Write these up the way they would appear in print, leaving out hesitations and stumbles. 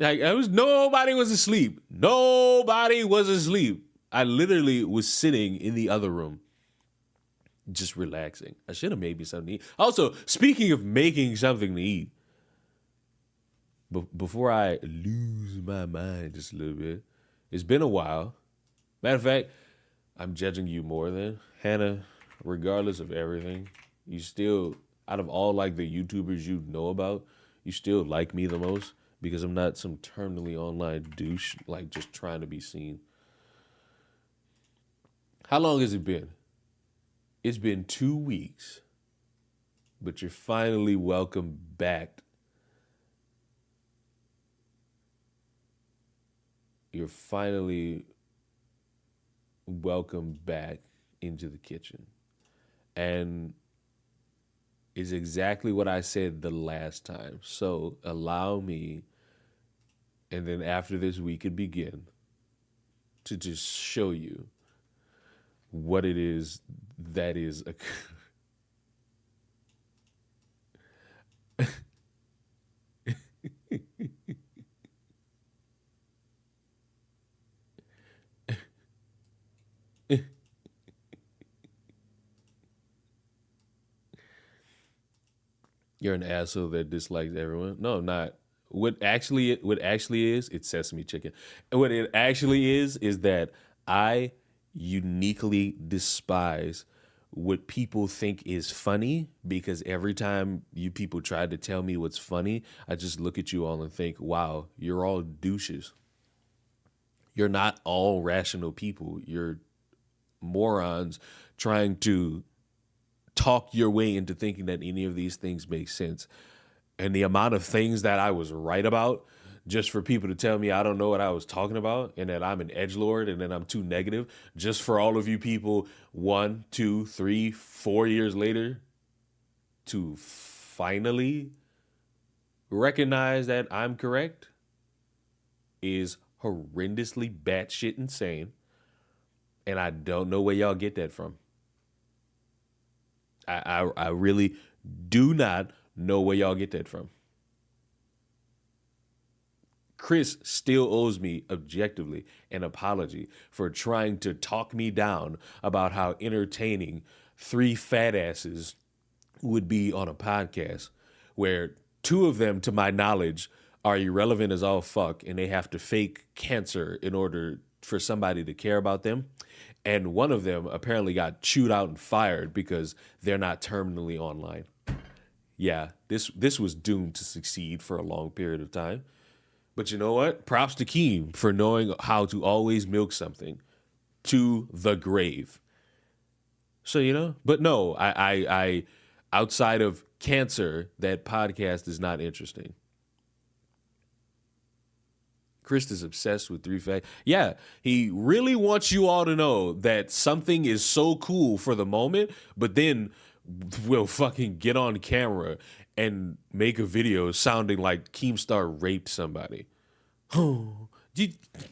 Like nobody was asleep. Nobody was asleep. I literally was sitting in the other room, just relaxing. I should have made me something to eat. Also, speaking of making something to eat, before I lose my mind just a little bit, it's been a while. Matter of fact, I'm judging you more than Hannah, regardless of everything. You still, out of all like the YouTubers you know about, you still like me the most because I'm not some terminally online douche like just trying to be seen. How long has it been? It's been 2 weeks, but you're finally welcome back. You're finally welcome back into the kitchen. And it's exactly what I said the last time. So allow me, and then after this we could begin to just show you what it is that is a you're an asshole that dislikes everyone. No, not. What actually is, it's sesame chicken. And what it actually is that I uniquely despise what people think is funny, because every time you people try to tell me what's funny, I just look at you all and think, wow, you're all douches. You're not all rational people. You're morons trying to talk your way into thinking that any of these things make sense. And the amount of things that I was right about just for people to tell me I don't know what I was talking about and that I'm an edgelord and that I'm too negative, just for all of you people 1, 2, 3, 4 years later to finally recognize that I'm correct is horrendously batshit insane. And I don't know where y'all get that from. I really do not know where y'all get that from. Chris still owes me objectively an apology for trying to talk me down about how entertaining 3 fat asses would be on a podcast where 2 of them, to my knowledge, are irrelevant as all fuck and they have to fake cancer in order for somebody to care about them. And one of them apparently got chewed out and fired because they're not terminally online. Yeah, this was doomed to succeed for a long period of time. But you know what? Props to Keem for knowing how to always milk something to the grave. So, you know, but no, I outside of cancer, that podcast is not interesting. Chris is obsessed with 3 facts. Yeah, he really wants you all to know that something is so cool for the moment, but then we'll fucking get on camera and make a video sounding like Keemstar raped somebody. Oh,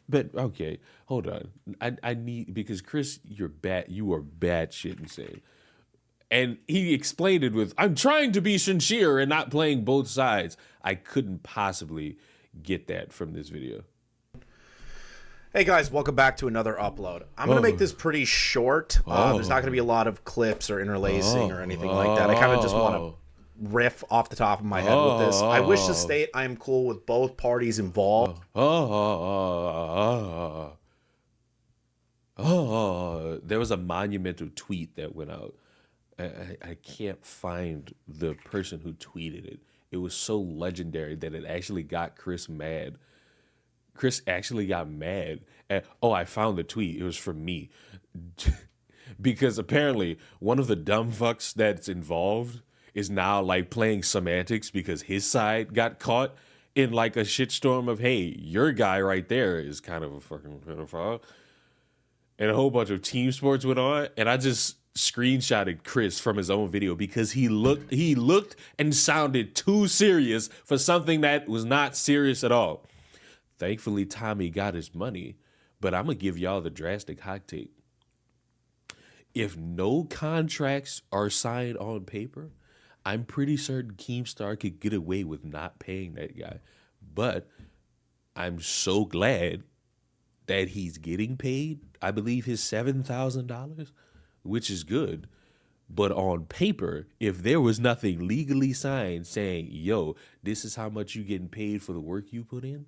but okay, hold on. I need, because Chris, you are bad shit insane. And he explained it with, I'm trying to be sincere and not playing both sides. I couldn't possibly get that from this video. Hey guys, welcome back to another upload. I'm going to make this pretty short. There's not going to be a lot of clips or interlacing or anything like that. I kind of just want to riff off the top of my head with this. I wish to state I am cool with both parties involved. There was a monumental tweet that went out. I can't find the person who tweeted it. It was so legendary that it actually got Chris mad. Chris actually got mad. I found the tweet. It was from me. Because apparently one of the dumb fucks that's involved is now like playing semantics because his side got caught in like a shitstorm of, hey, your guy right there is kind of a fucking pedophile. And a whole bunch of team sports went on. And I just screenshotted Chris from his own video because he looked and sounded too serious for something that was not serious at all. Thankfully, Tommy got his money, but I'm going to give y'all the drastic hot take. If no contracts are signed on paper, I'm pretty certain Keemstar could get away with not paying that guy. But I'm so glad that he's getting paid. I believe his $7,000, which is good. But on paper, if there was nothing legally signed saying, yo, this is how much you getting paid for the work you put in,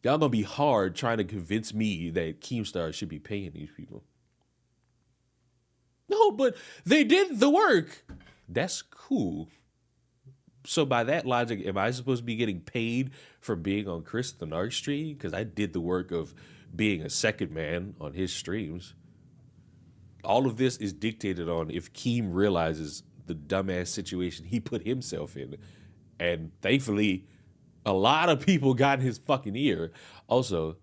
y'all gonna be hard trying to convince me that Keemstar should be paying these people. No, but they did the work. That's cool. So by that logic, am I supposed to be getting paid for being on Chris the Narc stream? Because I did the work of being a second man on his streams. All of this is dictated on if Keem realizes the dumbass situation he put himself in. And thankfully, a lot of people got in his fucking ear. Also,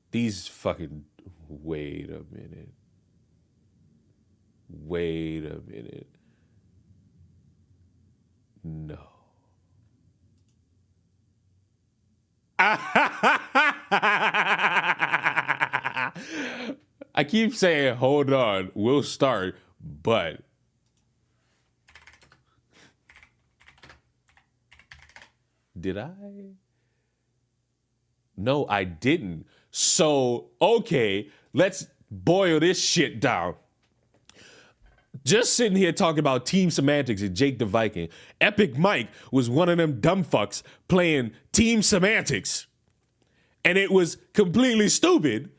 these fucking... Wait a minute. No. I keep saying, hold on, we'll start, but did I? No, I didn't. So, okay, let's boil this shit down. Just sitting here talking about team semantics and Jake the Viking. Epic Mike was one of them dumb fucks playing team semantics. And it was completely stupid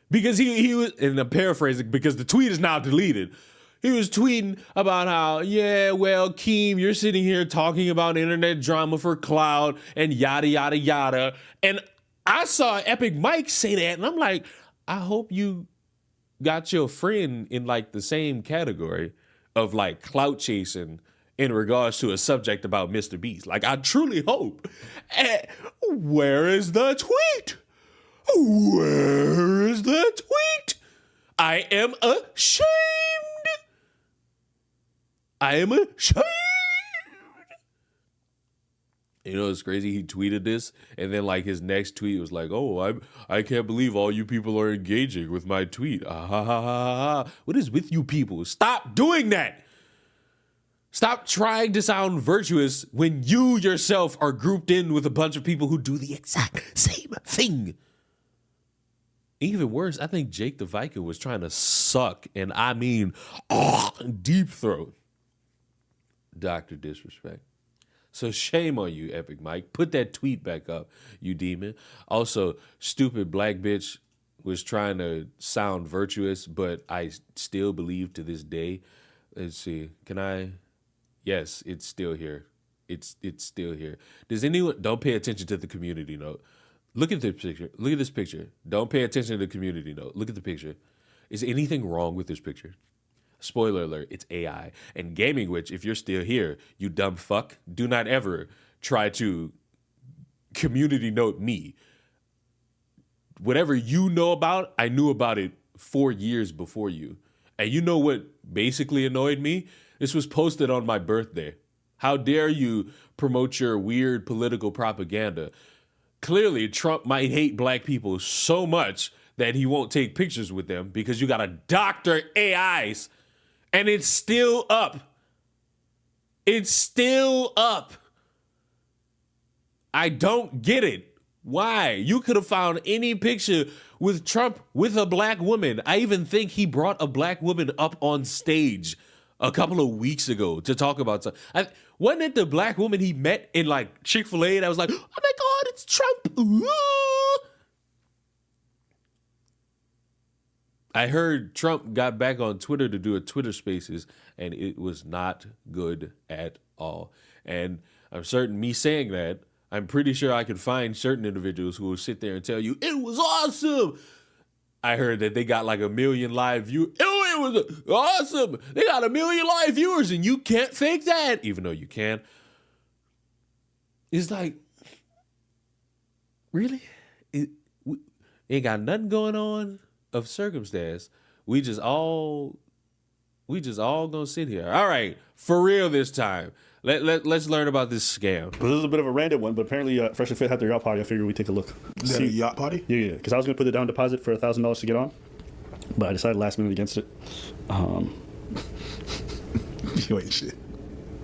because he was, and I'm paraphrasing because the tweet is now deleted. He was tweeting about how, yeah, well, Keem, you're sitting here talking about internet drama for cloud and yada, yada, yada. And I saw Epic Mike say that, and I'm like, I hope you got your friend in like the same category of like clout chasing in regards to a subject about Mr. Beast. Like, I truly hope. Where is the tweet? Where is the tweet? I am ashamed. I am ashamed. You know, it's crazy. He tweeted this, and then like his next tweet was like, "Oh, I can't believe all you people are engaging with my tweet." Ah, ha, ha, ha, ha. What is with you people? Stop doing that. Stop trying to sound virtuous when you yourself are grouped in with a bunch of people who do the exact same thing. Even worse, I think Jake the Viking was trying to suck, and I mean, deep throat Dr. Disrespect. So shame on you, Epic Mike. Put that tweet back up, you demon. Also, stupid black bitch was trying to sound virtuous, but I still believe to this day. Let's see. Can I? Yes, it's still here. It's still here. Does anyone? Don't pay attention to the community note. Look at this picture. Look at this picture. Don't pay attention to the community note. Look at the picture. Is anything wrong with this picture? Spoiler alert, it's AI. And Gaming Witch, if you're still here, you dumb fuck, do not ever try to community note me. Whatever you know about, I knew about it 4 years before you. And you know what basically annoyed me? This was posted on my birthday. How dare you promote your weird political propaganda? Clearly, Trump might hate black people so much that he won't take pictures with them because you got to doctor AIs. And it's still up. It's still up. I don't get it. Why? You could have found any picture with Trump with a black woman. I even think he brought a black woman up on stage a couple of weeks ago to talk about something. Wasn't it the black woman he met in like Chick-fil-A that was like, oh my God, it's Trump. Ooh. I heard Trump got back on Twitter to do a Twitter Spaces, and it was not good at all. And I'm certain me saying that, I'm pretty sure I could find certain individuals who will sit there and tell you, it was awesome. I heard that they got like 1 million live viewers. Oh, it was awesome. They got 1 million live viewers, and you can't fake that, even though you can. It's like, really? We ain't got nothing going on of circumstance. We just all gonna sit here. All right, for real this time. Let's learn about this scam. This is a bit of a random one, but apparently Fresh and Fit had their yacht party. I figured we'd take a look. Is that a yacht party? Yeah. Because I was gonna put the down deposit for $1,000 to get on, but I decided last minute against it. You ain't shit.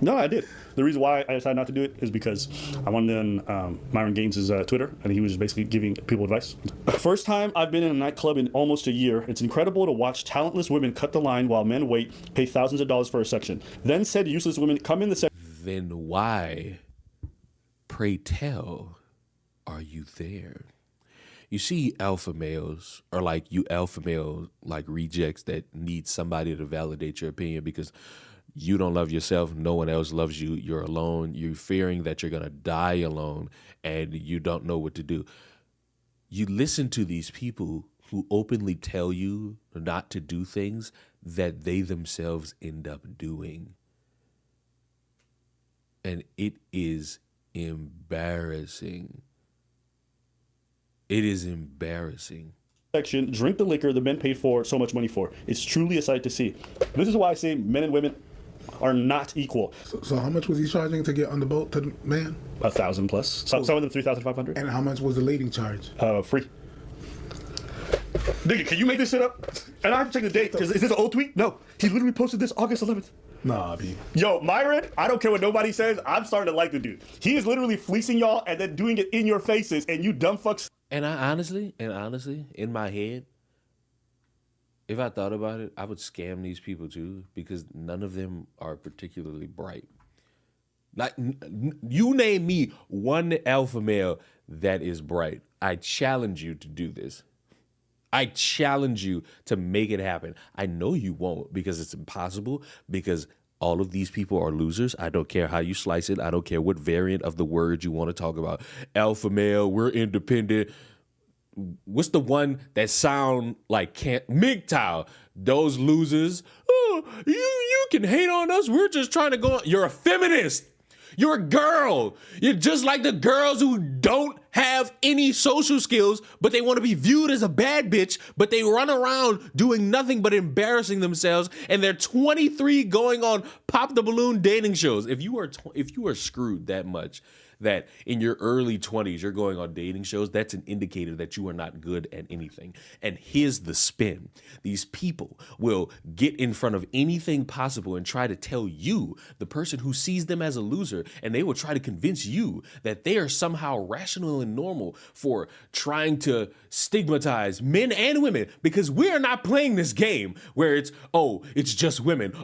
No, I did. The reason why I decided not to do it is because I went on Myron Gaines' Twitter, and he was just basically giving people advice. First time I've been in a nightclub in almost a year. It's incredible to watch talentless women cut the line while men wait, pay thousands of dollars for a section. Then said useless women come in the section. Then why, pray tell, are you there? You see alpha males, or like you alpha male like rejects that need somebody to validate your opinion because you don't love yourself, no one else loves you, you're alone, you're fearing that you're gonna die alone, and you don't know what to do. You listen to these people who openly tell you not to do things that they themselves end up doing. And it is embarrassing. It is embarrassing. Section, drink the liquor the men paid for so much money for. It's truly a sight to see. This is why I say men and women are not equal. So how much was he charging to get on the boat to the man? 1,000 plus. Some of them 3,500. And how much was the lady charge? Free. Nigga, can you make this shit up? And I have to check the date. Is this an old tweet? No. He literally posted this August 11th. Nah, B. Yo, Myron, I don't care what nobody says. I'm starting to like the dude. He is literally fleecing y'all and then doing it in your faces, and you dumb fucks. And I honestly, in my head, if I thought about it, I would scam these people too because none of them are particularly bright. Like, you name me one alpha male that is bright. I challenge you to do this. I challenge you to make it happen. I know you won't because it's impossible because all of these people are losers. I don't care how you slice it. I don't care what variant of the word you want to talk about. Alpha male, we're independent. What's the one that sound like MGTOW? Those losers. Oh, you can hate on us. We're just trying to go on. You're a feminist. You're a girl. You're just like the girls who don't have any social skills, but they want to be viewed as a bad bitch, but they run around doing nothing but embarrassing themselves, and they're 23 going on pop the balloon dating shows. If you are screwed that much that in your early 20s you're going on dating shows, that's an indicator that you are not good at anything. And here's the spin. These people will get in front of anything possible and try to tell you, the person who sees them as a loser, and they will try to convince you that they are somehow rational and normal for trying to stigmatize men and women, because we are not playing this game where it's just women,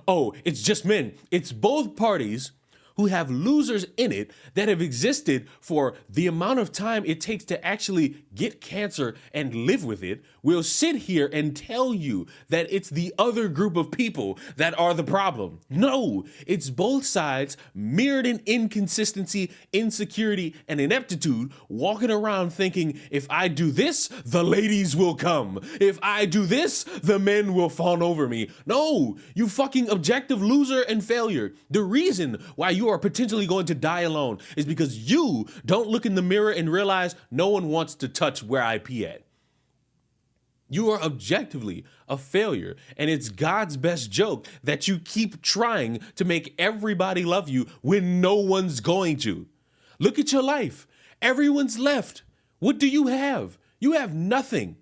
it's just men. It's both parties who have losers in it that have existed for the amount of time it takes to actually get cancer and live with it, will sit here and tell you that it's the other group of people that are the problem. No, it's both sides mirrored in inconsistency, insecurity, and ineptitude, walking around thinking, if I do this, the ladies will come. If I do this, the men will fawn over me. No, you fucking objective loser and failure. The reason why you are potentially going to die alone is because you don't look in the mirror and realize no one wants to touch where I pee at. You are objectively a failure, and it's God's best joke that you keep trying to make everybody love you when no one's going to. Look at your life. Everyone's left. What do you have? You have nothing,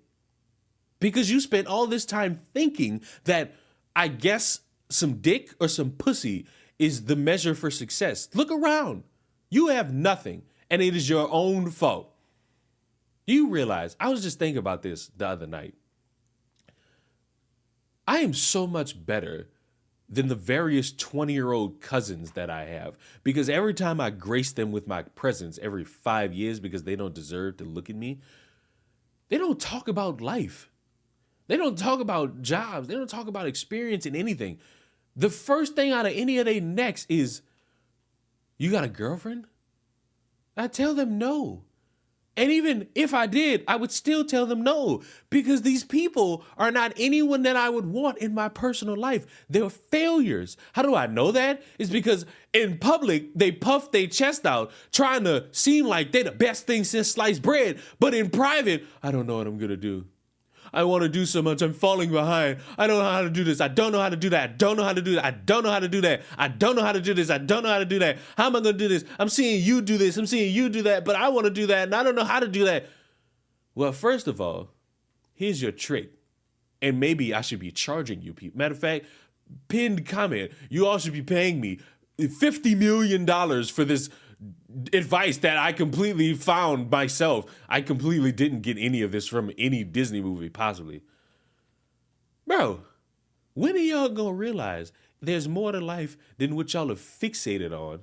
because you spent all this time thinking that, I guess, some dick or some pussy is the measure for success. Look around. You have nothing, and it is your own fault. Do you realize, I was just thinking about this the other night. I am so much better than the various 20-year-old cousins that I have, because every time I grace them with my presence every 5 years because they don't deserve to look at me, they don't talk about life. They don't talk about jobs. They don't talk about experience in anything. The first thing out of any of their necks is, you got a girlfriend? I tell them no. And even if I did, I would still tell them no, because these people are not anyone that I would want in my personal life. They're failures. How do I know that? It's because in public, they puff their chest out, trying to seem like they're the best thing since sliced bread. But in private, I don't know what I'm going to do. I want to do so much. I'm falling behind. I don't know how to do this. I don't know how to do that. I don't know how to do that. I don't know how to do that. I don't know how to do this. I don't know how to do that. How am I going to do this? I'm seeing you do this. I'm seeing you do that, but I want to do that, and I don't know how to do that. Well, first of all, here's your trick. And maybe I should be charging you people. Matter of fact, pinned comment. You all should be paying me $50 million for this advice that I completely found myself. I completely didn't get any of this from any Disney movie, possibly. Bro, when are y'all gonna realize there's more to life than what y'all are fixated on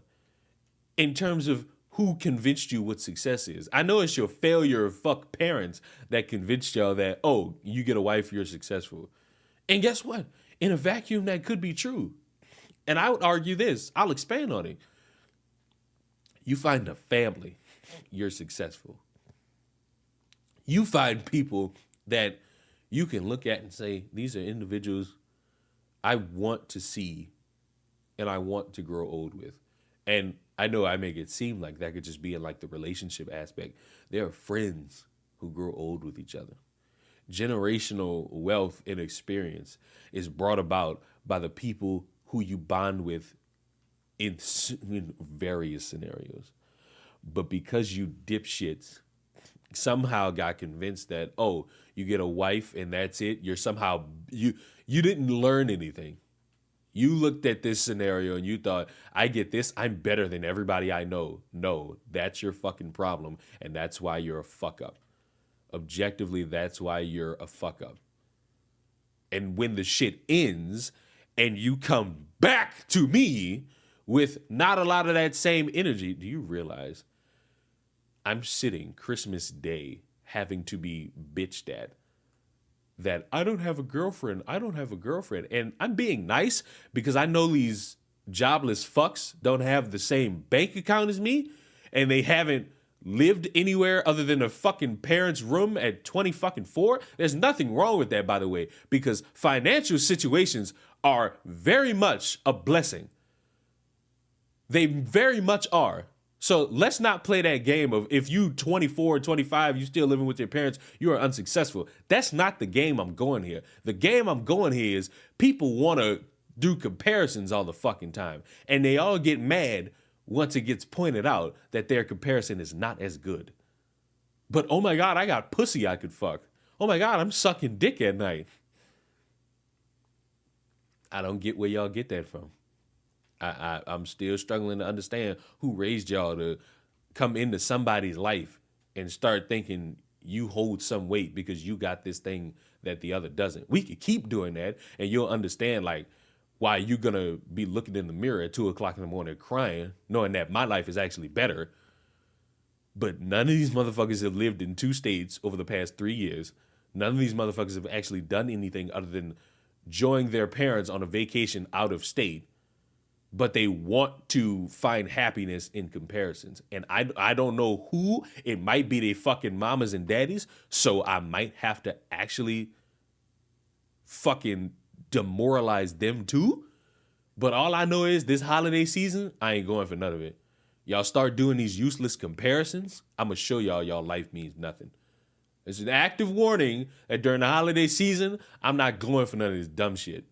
in terms of who convinced you what success is? I know it's your failure fuck parents that convinced y'all that, oh, you get a wife, you're successful. And guess what? In a vacuum, that could be true. And I would argue this. I'll expand on it. You find a family, you're successful. You find people that you can look at and say, these are individuals I want to see and I want to grow old with. And I know I make it seem like that could just be in like the relationship aspect. There are friends who grow old with each other. Generational wealth and experience is brought about by the people who you bond with in various scenarios. But because you dipshits somehow got convinced that, oh, you get a wife and that's it, you're somehow, you didn't learn anything. You looked at this scenario and you thought, I get this, I'm better than everybody I know. No, that's your fucking problem, and that's why you're a fuck up. Objectively, that's why you're a fuck up. And when the shit ends and you come back to me with not a lot of that same energy, do you realize I'm sitting Christmas Day having to be bitched at that I don't have a girlfriend. And I'm being nice because I know these jobless fucks don't have the same bank account as me and they haven't lived anywhere other than a fucking parents' room at 24. There's nothing wrong with that, by the way, because financial situations are very much a blessing. They very much are. So let's not play that game of if you 24 or 25, you still living with your parents, you are unsuccessful. That's not the game I'm going here. The game I'm going here is people want to do comparisons all the fucking time. And they all get mad once it gets pointed out that their comparison is not as good. But oh my God, I got pussy I could fuck. Oh my God, I'm sucking dick at night. I don't get where y'all get that from. I'm still struggling to understand who raised y'all to come into somebody's life and start thinking you hold some weight because you got this thing that the other doesn't. We could keep doing that and you'll understand like why you're going to be looking in the mirror at 2:00 in the morning crying, knowing that my life is actually better. But none of these motherfuckers have lived in 2 states over the past 3 years. None of these motherfuckers have actually done anything other than join their parents on a vacation out of state. But they want to find happiness in comparisons. And I don't know who. It might be their fucking mamas and daddies. So I might have to actually fucking demoralize them too. But all I know is this holiday season, I ain't going for none of it. Y'all start doing these useless comparisons, I'm going to show y'all life means nothing. It's an active warning that during the holiday season, I'm not going for none of this dumb shit.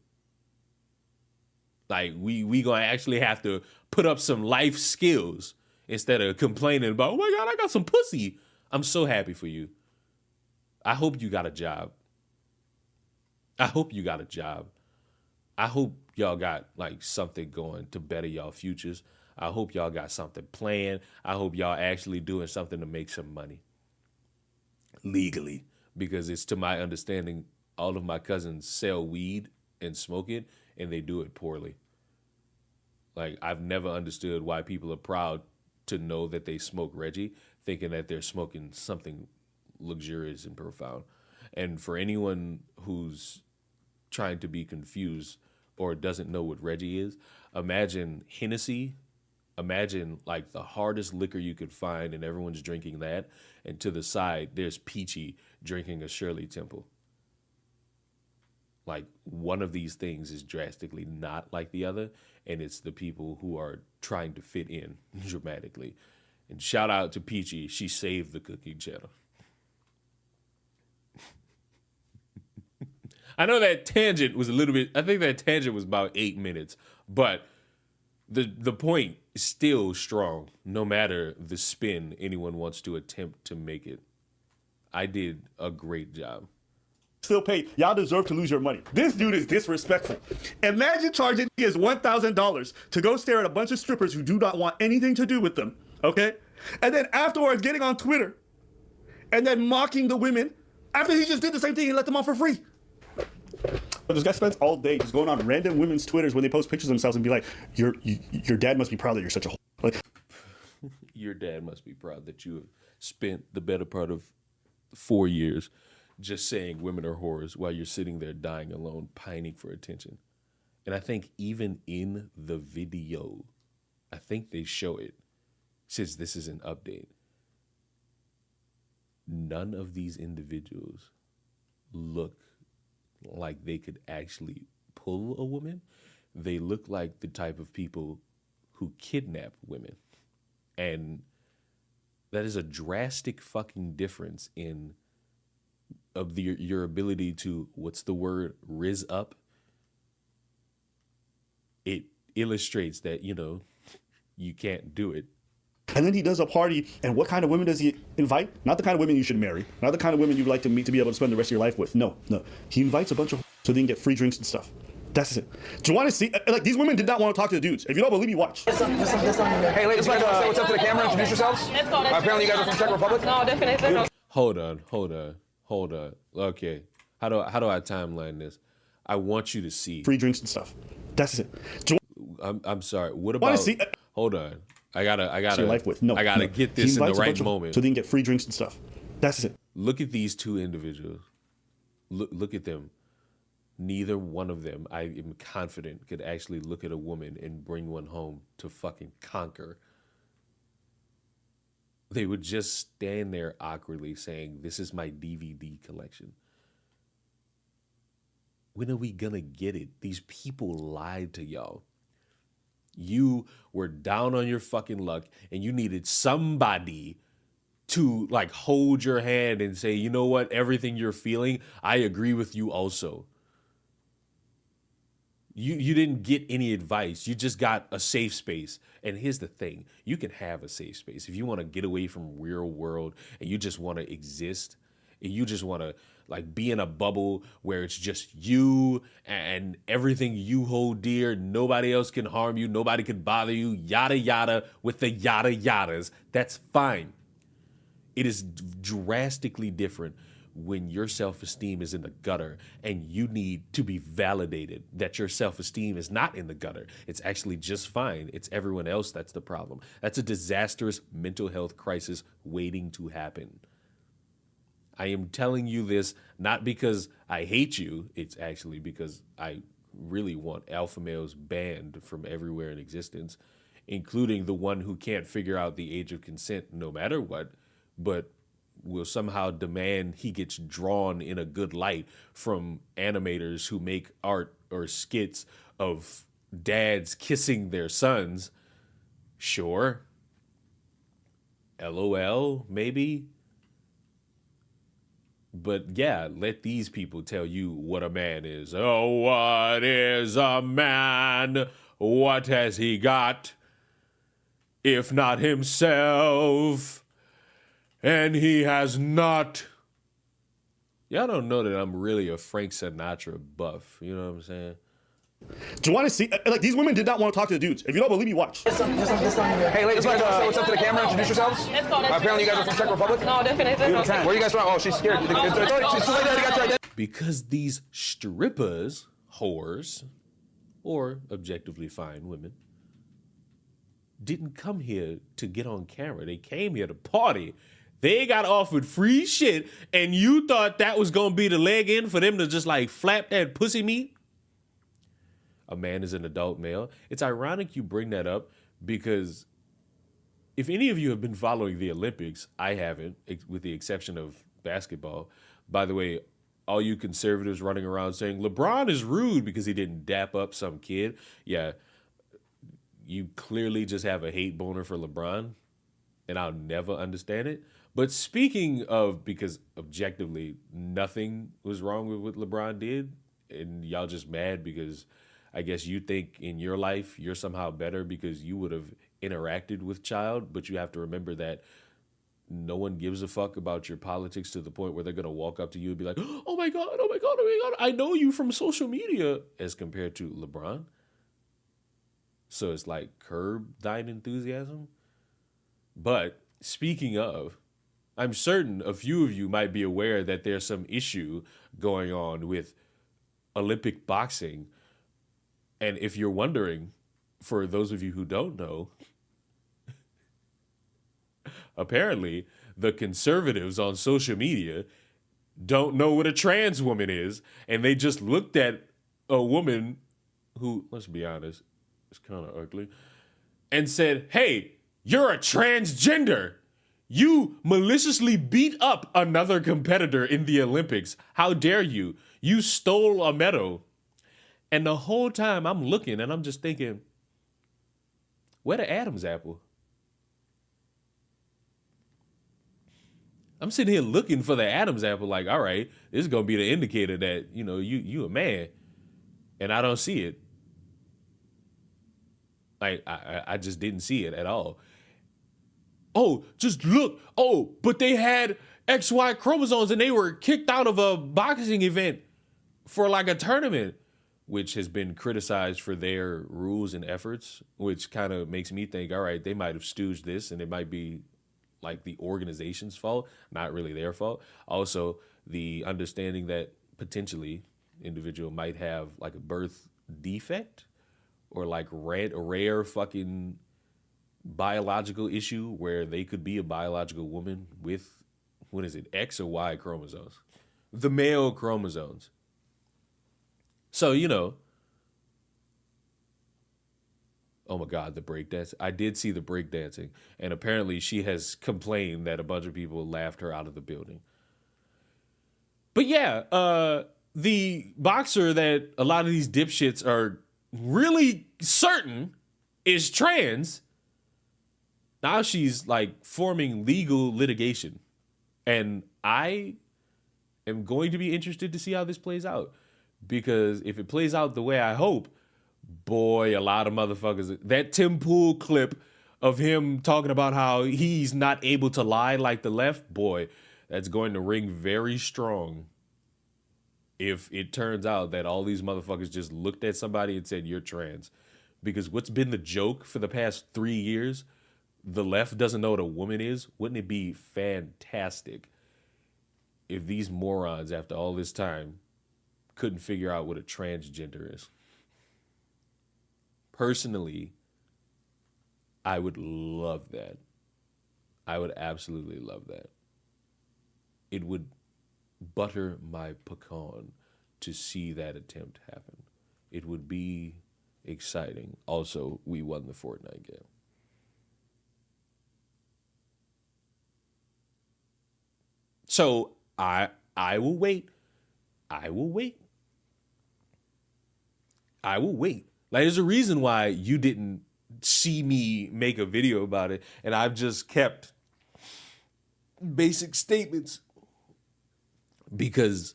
Like, we going to actually have to put up some life skills instead of complaining about, oh my God, I got some pussy. I'm so happy for you. I hope you got a job. I hope y'all got, like, something going to better y'all futures. I hope y'all got something planned. I hope y'all actually doing something to make some money. Legally. Because it's to my understanding, all of my cousins sell weed and smoke it, and they do it poorly. Like, I've never understood why people are proud to know that they smoke Reggie, thinking that they're smoking something luxurious and profound. And for anyone who's trying to be confused or doesn't know what Reggie is, imagine Hennessy. Imagine like the hardest liquor you could find and everyone's drinking that. And to the side, there's Peachy drinking a Shirley Temple. Like one of these things is drastically not like the other. And it's the people who are trying to fit in dramatically. And shout out to Peachy. She saved the cooking channel. I know that tangent was a little bit, I think that tangent was about 8 minutes, but the point is still strong, no matter the spin anyone wants to attempt to make it. I did a great job. still pay. Y'all deserve to lose your money. This dude is disrespectful. Imagine charging niggas $1,000 to go stare at a bunch of strippers who do not want anything to do with them, okay? And then afterwards getting on Twitter and then mocking the women after he just did the same thing and let them off for free. But this guy spends all day just going on random women's Twitters when they post pictures of themselves and be like, your dad must be proud that you're such a like. Your dad must be proud that you have spent the better part of 4 years just saying women are whores while you're sitting there dying alone, pining for attention. And I think even in the video, I think they show it, since this is an update. None of these individuals look like they could actually pull a woman. They look like the type of people who kidnap women. And that is a drastic fucking difference in your ability to, what's the word, rizz up. It illustrates that, you can't do it. And then he does a party, and what kind of women does he invite? Not the kind of women you should marry, not the kind of women you'd like to meet to be able to spend the rest of your life with. No. He invites a bunch of so they can get free drinks and stuff. That's it. Do you want to see? Like, these women did not want to talk to the dudes. If you don't believe me, watch. Hey, ladies, you guys want to say what's up to the camera? Introduce yourselves. Apparently, you guys are from Czech Republic. No, definitely not. Hold on. Okay. How do I timeline this? I want you to see Free drinks and stuff. That's it. I'm sorry. What Want about? to see? Hold on. I gotta. Your life with no. I gotta get this in the right moment. So they can get free drinks and stuff. That's it. Look at these two individuals. Look at them. Neither one of them, I am confident, could actually look at a woman and bring one home to fucking conquer. They would just stand there awkwardly saying, "This is my DVD collection." When are we gonna get it? These people lied to y'all. You were down on your fucking luck and you needed somebody to like hold your hand and say, you know what, everything you're feeling, I agree with you also. You didn't get any advice. You just got a safe space. And here's the thing. You can have a safe space. If you want to get away from real world and you just want to exist and you just want to like be in a bubble where it's just you and everything you hold dear, nobody else can harm you, nobody can bother you, yada yada with the yada yadas, that's fine. It is drastically different when your self-esteem is in the gutter and you need to be validated that your self-esteem is not in the gutter. It's actually just fine. It's everyone else that's the problem. That's a disastrous mental health crisis waiting to happen. I am telling you this not because I hate you. It's actually because I really want alpha males banned from everywhere in existence, including the one who can't figure out the age of consent no matter what, but will somehow demand he gets drawn in a good light from animators who make art or skits of dads kissing their sons. Sure. LOL, maybe. But yeah, let these people tell you what a man is. Oh, what is a man? What has he got? If not himself. And he has not. Y'all don't know that I'm really a Frank Sinatra buff. You know what I'm saying? Do you want to see? Like, these women did not want to talk to the dudes. If you don't believe me, watch. Hey, ladies, you guys want to say what's up to the camera? Introduce yourselves. Apparently, you guys are from Czech Republic. No, definitely not. Where are you guys from? Oh, she's scared. She's too late there. You got your identity. Because these strippers, whores, or objectively fine women, didn't come here to get on camera. They came here to party. They got offered free shit, and you thought that was going to be the leg in for them to just like flap that pussy meat? A man is an adult male. It's ironic you bring that up because if any of you have been following the Olympics, I haven't, with the exception of basketball. By the way, all you conservatives running around saying LeBron is rude because he didn't dap up some kid. Yeah, you clearly just have a hate boner for LeBron, and I'll never understand it. But speaking of, because objectively nothing was wrong with what LeBron did, and y'all just mad because I guess you think in your life you're somehow better because you would have interacted with child, but you have to remember that no one gives a fuck about your politics to the point where they're going to walk up to you and be like, oh my God, oh my God, oh my God, I know you from social media, as compared to LeBron. So it's like curb thine enthusiasm. But speaking of, I'm certain a few of you might be aware that there's some issue going on with Olympic boxing. And if you're wondering, for those of you who don't know, apparently the conservatives on social media don't know what a trans woman is. And they just looked at a woman who, let's be honest, is kind of ugly, and said, hey, you're a transgender. You maliciously beat up another competitor in the Olympics. How dare you? You stole a medal. And the whole time I'm looking and I'm just thinking, where the Adam's apple? I'm sitting here looking for the Adam's apple like, all right, this is going to be the indicator that, you a man. And I don't see it. Like, I just didn't see it at all. Oh, just look. Oh, but they had XY chromosomes and they were kicked out of a boxing event for like a tournament, which has been criticized for their rules and efforts, which kind of makes me think, all right, they might have stooged this and it might be like the organization's fault, not really their fault. Also, the understanding that potentially individual might have like a birth defect or like a rare fucking biological issue where they could be a biological woman with, what is it, X or Y chromosomes? The male chromosomes. So, oh my God, the breakdance. I did see the breakdancing, and apparently she has complained that a bunch of people laughed her out of the building. But yeah, the boxer that a lot of these dipshits are really certain is trans, now she's like forming legal litigation. And I am going to be interested to see how this plays out. Because if it plays out the way I hope, boy, a lot of motherfuckers, that Tim Pool clip of him talking about how he's not able to lie like the left, boy, that's going to ring very strong if it turns out that all these motherfuckers just looked at somebody and said, you're trans. Because what's been the joke for the past 3 years, the left doesn't know what a woman is. Wouldn't it be fantastic if these morons, after all this time, couldn't figure out what a transgender is? Personally, I would love that. I would absolutely love that. It would butter my pecan to see that attempt happen. It would be exciting. Also, we won the Fortnite game. So I will wait. I will wait. I will wait. Like, there's a reason why you didn't see me make a video about it, and I've just kept basic statements because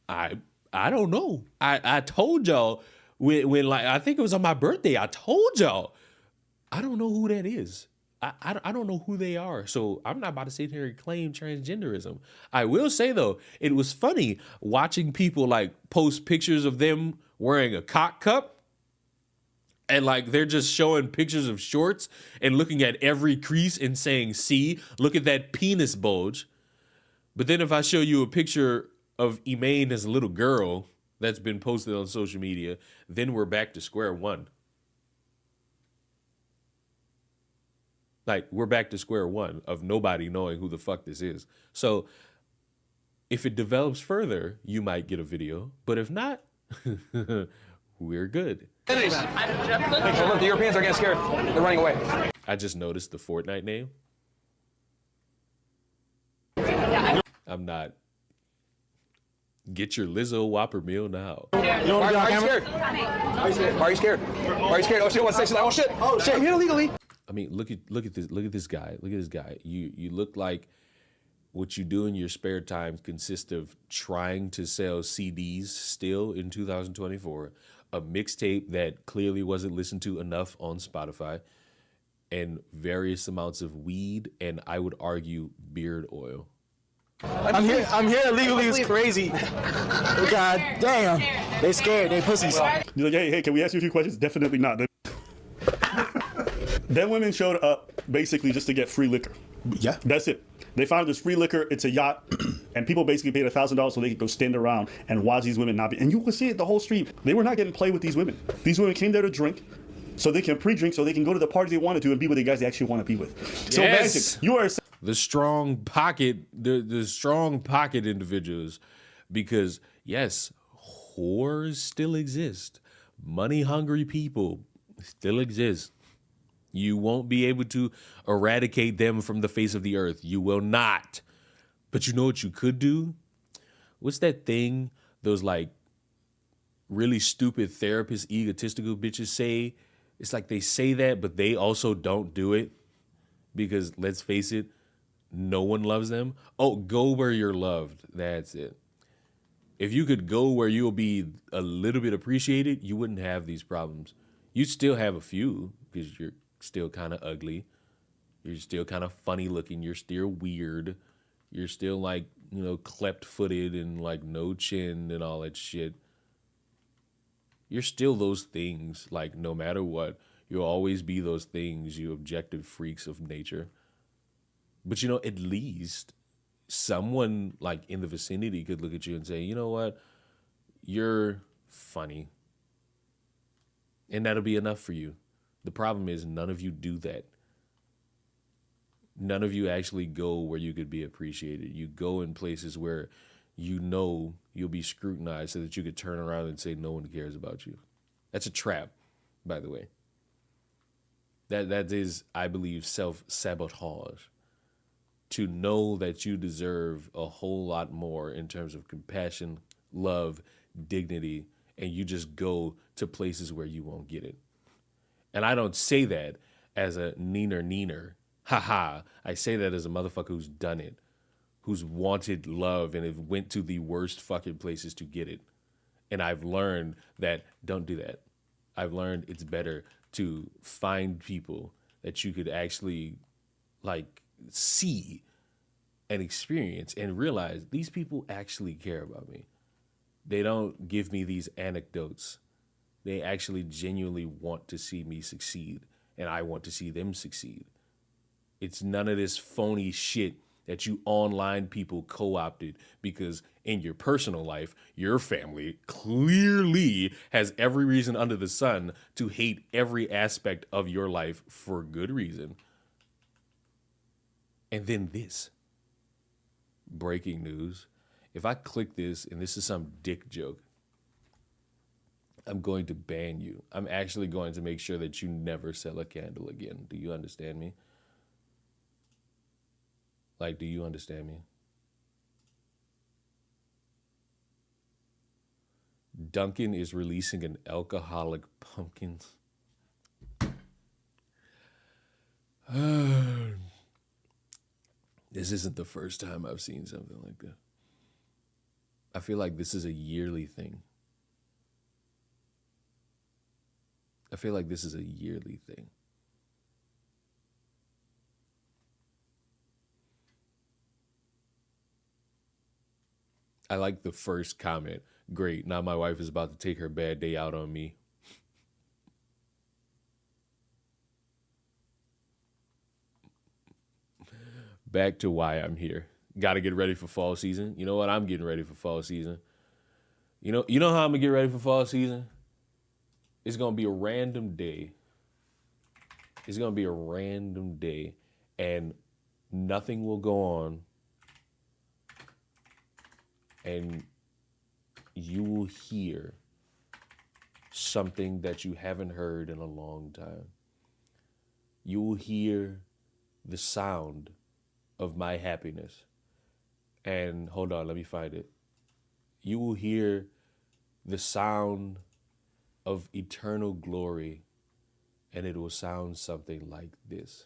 I don't know. I told y'all when like I think it was on my birthday. I told y'all I don't know who that is. I don't know who they are, so I'm not about to sit here and claim transgenderism. I will say, though, it was funny watching people, like, post pictures of them wearing a cock cup, and, like, they're just showing pictures of shorts and looking at every crease and saying, see, look at that penis bulge. But then if I show you a picture of Emaine as a little girl that's been posted on social media, then we're back to square one. Like, we're back to square one of nobody knowing who the fuck this is. So if it develops further, you might get a video. But if not, we're good. Look, the Europeans are getting scared. They're running away. I just noticed the Fortnite name. I'm not. Get your Lizzo Whopper meal now. Are you scared? Are you scared? Are you scared? Oh shit! What's this? Oh shit! Oh shit! Here illegally. I mean, look at this. Look at this guy. Look at this guy. You look like what you do in your spare time consists of trying to sell CDs still in 2024, a mixtape that clearly wasn't listened to enough on Spotify, and various amounts of weed, and I would argue beard oil. I'm here illegally. It's crazy. God damn. They scared. They pussies. He's like, hey, can we ask you a few questions? Definitely not. Then women showed up basically just to get free liquor. Yeah. That's it. They found this free liquor. It's a yacht, and people basically paid $1,000 so they could go stand around and watch these women not be. And you can see it the whole street. They were not getting played with these women. These women came there to drink, so they can pre-drink, so they can go to the party they wanted to and be with the guys they actually want to be with. So Yes. imagine you are. The strong pocket, the strong pocket individuals, because yes, whores still exist. Money hungry people still exist. You won't be able to eradicate them from the face of the earth. You will not. But you know what you could do? What's that thing those like really stupid therapist, egotistical bitches say? It's like they say that, but they also don't do it. Because let's face it, no one loves them. Oh, go where you're loved. That's it. If you could go where you'll be a little bit appreciated, you wouldn't have these problems. You'd still have a few because you're still kind of ugly. You're still kind of funny looking. You're still weird. You're still like, you know, cleft-footed and like no chin and all that shit. You're still those things. Like no matter what, you'll always be those things, you objective freaks of nature. But you know, at least someone like in the vicinity could look at you and say, you know what, you're funny. And that'll be enough for you. The problem is none of you do that. None of you actually go where you could be appreciated. You go in places where you know you'll be scrutinized so that you could turn around and say no one cares about you. That's a trap, by the way. That is, I believe, self-sabotage. To know that you deserve a whole lot more in terms of compassion, love, dignity, and you just go to places where you won't get it. And I don't say that as a neener. Haha. I say that as a motherfucker who's done it, who's wanted love and have went to the worst fucking places to get it. And I've learned that don't do that. I've learned it's better to find people that you could actually like see and experience and realize these people actually care about me. They don't give me these anecdotes. They actually genuinely want to see me succeed, and I want to see them succeed. It's none of this phony shit that you online people co-opted because in your personal life, your family clearly has every reason under the sun to hate every aspect of your life for good reason. And then this. Breaking news. If I click this and this is some dick joke, I'm going to ban you. I'm actually going to make sure that you never sell a candle again. Do you understand me? Like, do you understand me? Dunkin' is releasing an alcoholic pumpkin. This isn't the first time I've seen something like that. I feel like this is a yearly thing. I like the first comment. Great, now my wife is about to take her bad day out on me. Back to why I'm here. Got to get ready for fall season. You know what? I'm getting ready for fall season. You know how I'm going to get ready for fall season? It's going to be a random day. And nothing will go on. And you will hear something that you haven't heard in a long time. You will hear the sound of my happiness. And hold on, let me find it. You will hear the sound of eternal glory, and it will sound something like this.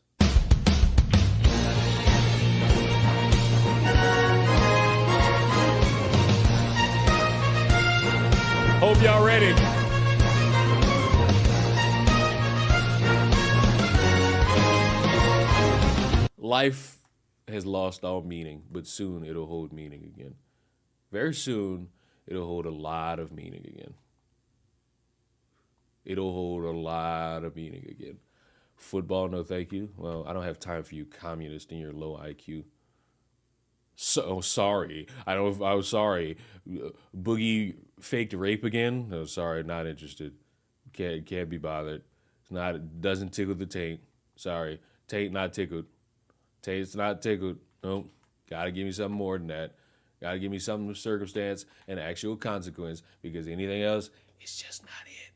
Hope y'all ready. Life has lost all meaning, but soon it'll hold meaning again. Very soon, it'll hold a lot of meaning again. It'll hold a lot of meaning again. Football, no thank you. Well, I don't have time for you, communist, and your low IQ. So sorry. I was sorry. Boogie faked rape again. No, sorry, not interested. Can't be bothered. It's not. It doesn't tickle the taint. Sorry, taint not tickled. Taint's not tickled. Nope. Gotta give me something more than that. Gotta give me something of circumstance and actual consequence, because anything else, it's just not it.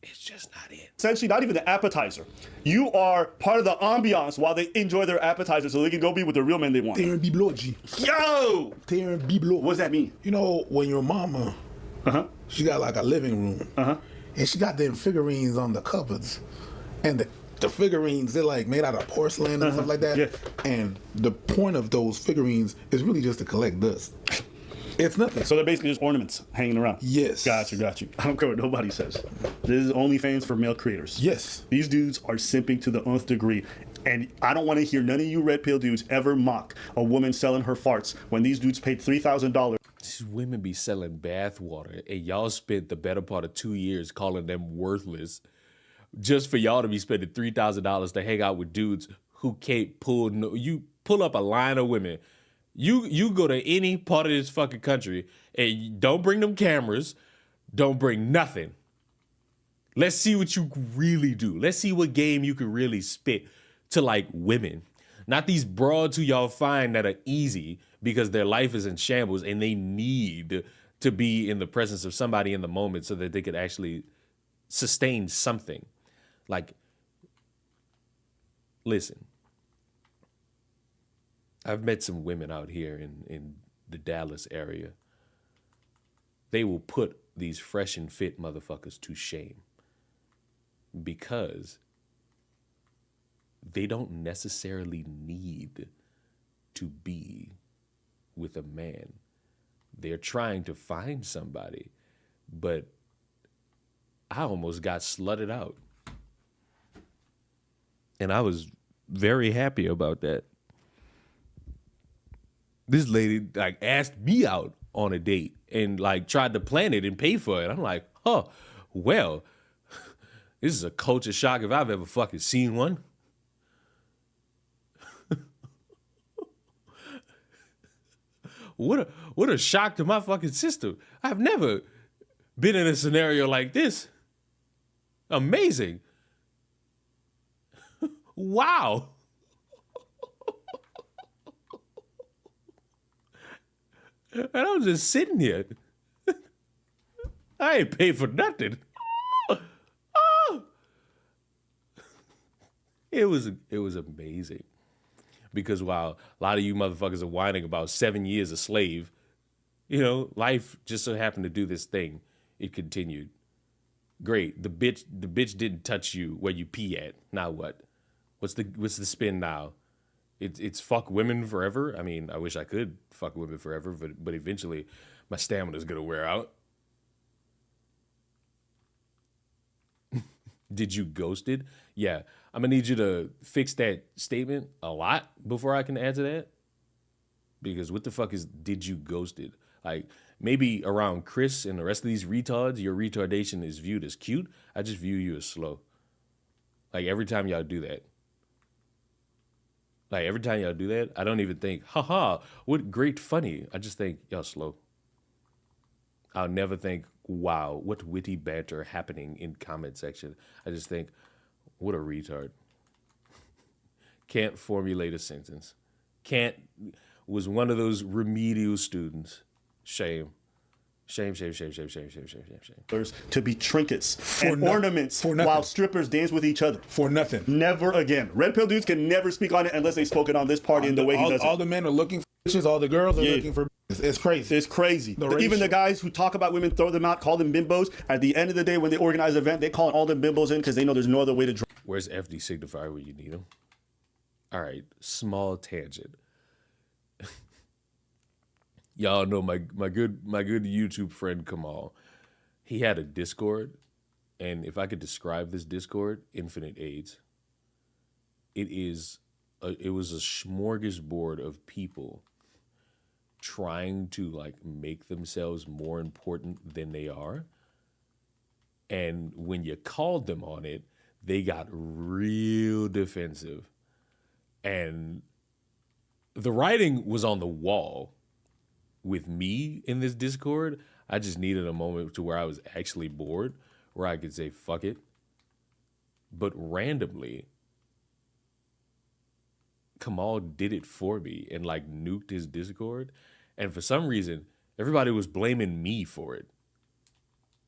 It's just not it. Essentially, not even the appetizer. You are part of the ambiance while they enjoy their appetizer so they can go be with the real men they want. Terrain bibelot, G. Yo! Terrain bibelot. What does that mean? You know, when your mama, she got like a living room, and she got them figurines on the cupboards, and the figurines, they're like made out of porcelain and stuff like that. Yeah. And the point of those figurines is really just to collect dust. It's nothing. So they're basically just ornaments hanging around. Yes. Got you. I don't care what nobody says. This is OnlyFans for male creators. Yes. These dudes are simping to the nth degree. And I don't want to hear none of you red pill dudes ever mock a woman selling her farts when these dudes paid $3,000. These women be selling bath water, and y'all spent the better part of 2 years calling them worthless, just for y'all to be spending $3,000 to hang out with dudes who can't pull. You pull up a line of women. You go to any part of this fucking country and you don't bring them cameras, don't bring nothing. Let's see what you really do. Let's see what game you can really spit to like women. Not these broads who y'all find that are easy because their life is in shambles and they need to be in the presence of somebody in the moment so that they could actually sustain something. Like, listen. I've met some women out here in the Dallas area. They will put these fresh and fit motherfuckers to shame because they don't necessarily need to be with a man. They're trying to find somebody, but I almost got slutted out. And I was very happy about that. This lady like asked me out on a date and like tried to plan it and pay for it. I'm like, well, this is a culture shock if I've ever fucking seen one. What a shock to my fucking system. I've never been in a scenario like this. Amazing. Wow. And I was just sitting here. I ain't paid for nothing. It was amazing. Because while a lot of you motherfuckers are whining about 7 years a slave, you know, life just so happened to do this thing. It continued. Great. The bitch didn't touch you where you pee at. Now what? What's the spin now? It's fuck women forever. I mean, I wish I could fuck women forever, but eventually my stamina's gonna wear out. Did you ghosted? Yeah, I'm gonna need you to fix that statement a lot before I can answer that. Because what the fuck is did you ghosted? Like, maybe around Chris and the rest of these retards, your retardation is viewed as cute. I just view you as slow. Like, every time y'all do that. Like, every time y'all do that, I don't even think, haha, what great funny. I just think, y'all slow. I'll never think, wow, what witty banter happening in comment section. I just think, what a retard. Can't formulate a sentence. Was one of those remedial students. Shame. Shame. To be trinkets and ornaments while strippers dance with each other. For nothing. Never again. Red pill dudes can never speak on it unless they spoke it on this party in the way he does it. All the men are looking for bitches, all the girls are looking for bitches. It's crazy. It's crazy. Even the guys who talk about women, throw them out, call them bimbos. At the end of the day, when they organize an event, they call all them bimbos in because they know there's no other way to draw. Where's FD signifier when you need them? All right, small tangent. Y'all know my good YouTube friend Kamal. He had a Discord, and if I could describe this Discord, infinite AIDS. It is it was a smorgasbord of people trying to like make themselves more important than they are. And when you called them on it, they got real defensive. And the writing was on the wall with me in this Discord. I just needed a moment to where I was actually bored, where I could say, fuck it. But randomly, Kamal did it for me and like nuked his Discord. And for some reason, everybody was blaming me for it.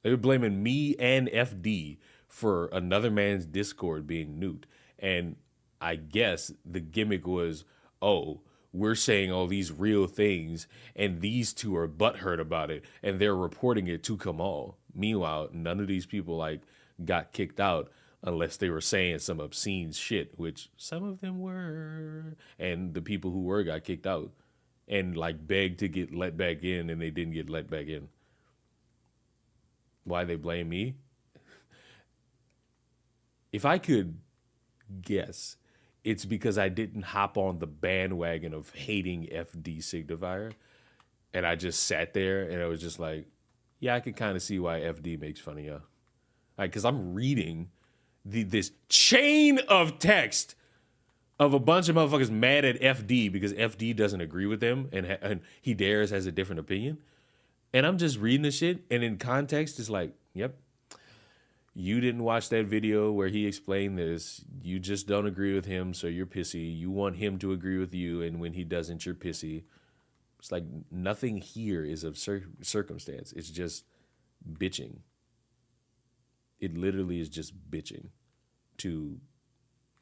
They were blaming me and FD for another man's Discord being nuked. And I guess the gimmick was, oh, we're saying all these real things and these two are butthurt about it and they're reporting it to Kamal. Meanwhile, none of these people like got kicked out unless they were saying some obscene shit, which some of them were. And the people who were got kicked out and like begged to get let back in and they didn't get let back in. Why they blame me? If I could guess, it's because I didn't hop on the bandwagon of hating FD Signifier. And I just sat there and I was just like, yeah, I can kind of see why FD makes fun of y'all. Because I'm reading this chain of text of a bunch of motherfuckers mad at FD because FD doesn't agree with them and he dares has a different opinion. And I'm just reading the shit, and in context, it's like, yep, you didn't watch that video where he explained this. You just don't agree with him, so you're pissy. You want him to agree with you, and when he doesn't, you're pissy. It's like nothing here is of circumstance. It's just bitching. It literally is just bitching to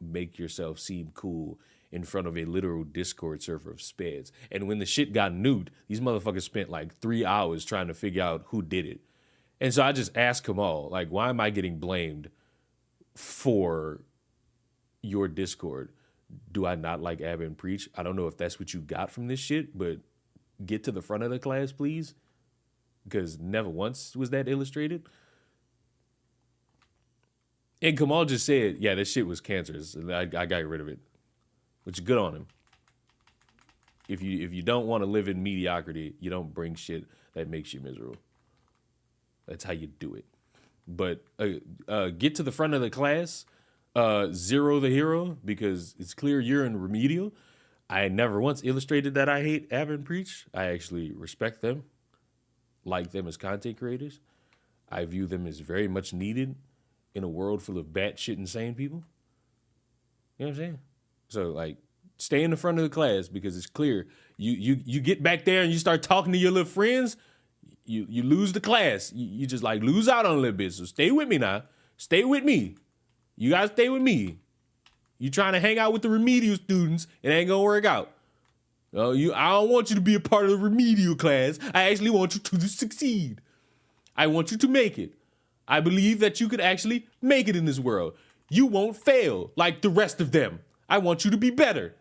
make yourself seem cool in front of a literal Discord server of speds. And when the shit got nuked, these motherfuckers spent like 3 hours trying to figure out who did it. And so I just asked Kamal, like, why am I getting blamed for your Discord? Do I not like Ab and Preach? I don't know if that's what you got from this shit, but get to the front of the class, please. Because never once was that illustrated. And Kamal just said, yeah, that shit was cancerous. And I got rid of it. Which is good on him. If you don't want to live in mediocrity, you don't bring shit that makes you miserable. That's how you do it. But get to the front of the class, zero the hero, because it's clear you're in remedial. I never once illustrated that I hate Ab and Preach. I actually respect them, like them as content creators. I view them as very much needed in a world full of batshit insane people. You know what I'm saying? So, like, stay in the front of the class because it's clear. You get back there and you start talking to your little friends, you lose the class. You just, like, lose out on a little bit. So stay with me now. Stay with me. You guys stay with me. You trying to hang out with the remedial students, it ain't gonna work out. I don't want you to be a part of the remedial class. I actually want you to succeed. I want you to make it. I believe that you could actually make it in this world. You won't fail like the rest of them. I want you to be better.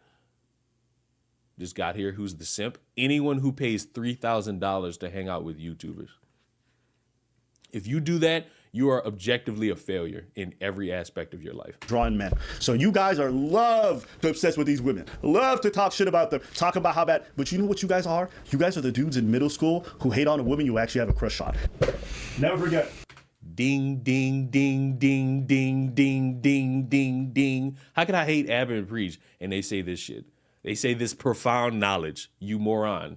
Just got here. Who's the simp? Anyone who pays $3,000 to hang out with YouTubers. If you do that, you are objectively a failure in every aspect of your life. Drawing men. So you guys are love to obsess with these women. Love to talk shit about them. Talk about how bad. But you know what you guys are? You guys are the dudes in middle school who hate on a woman you actually have a crush on. Never forget. Ding, ding, ding, ding, ding, ding, ding, ding, ding. How can I hate Ab and Preach and they say this shit? They say this profound knowledge, you moron.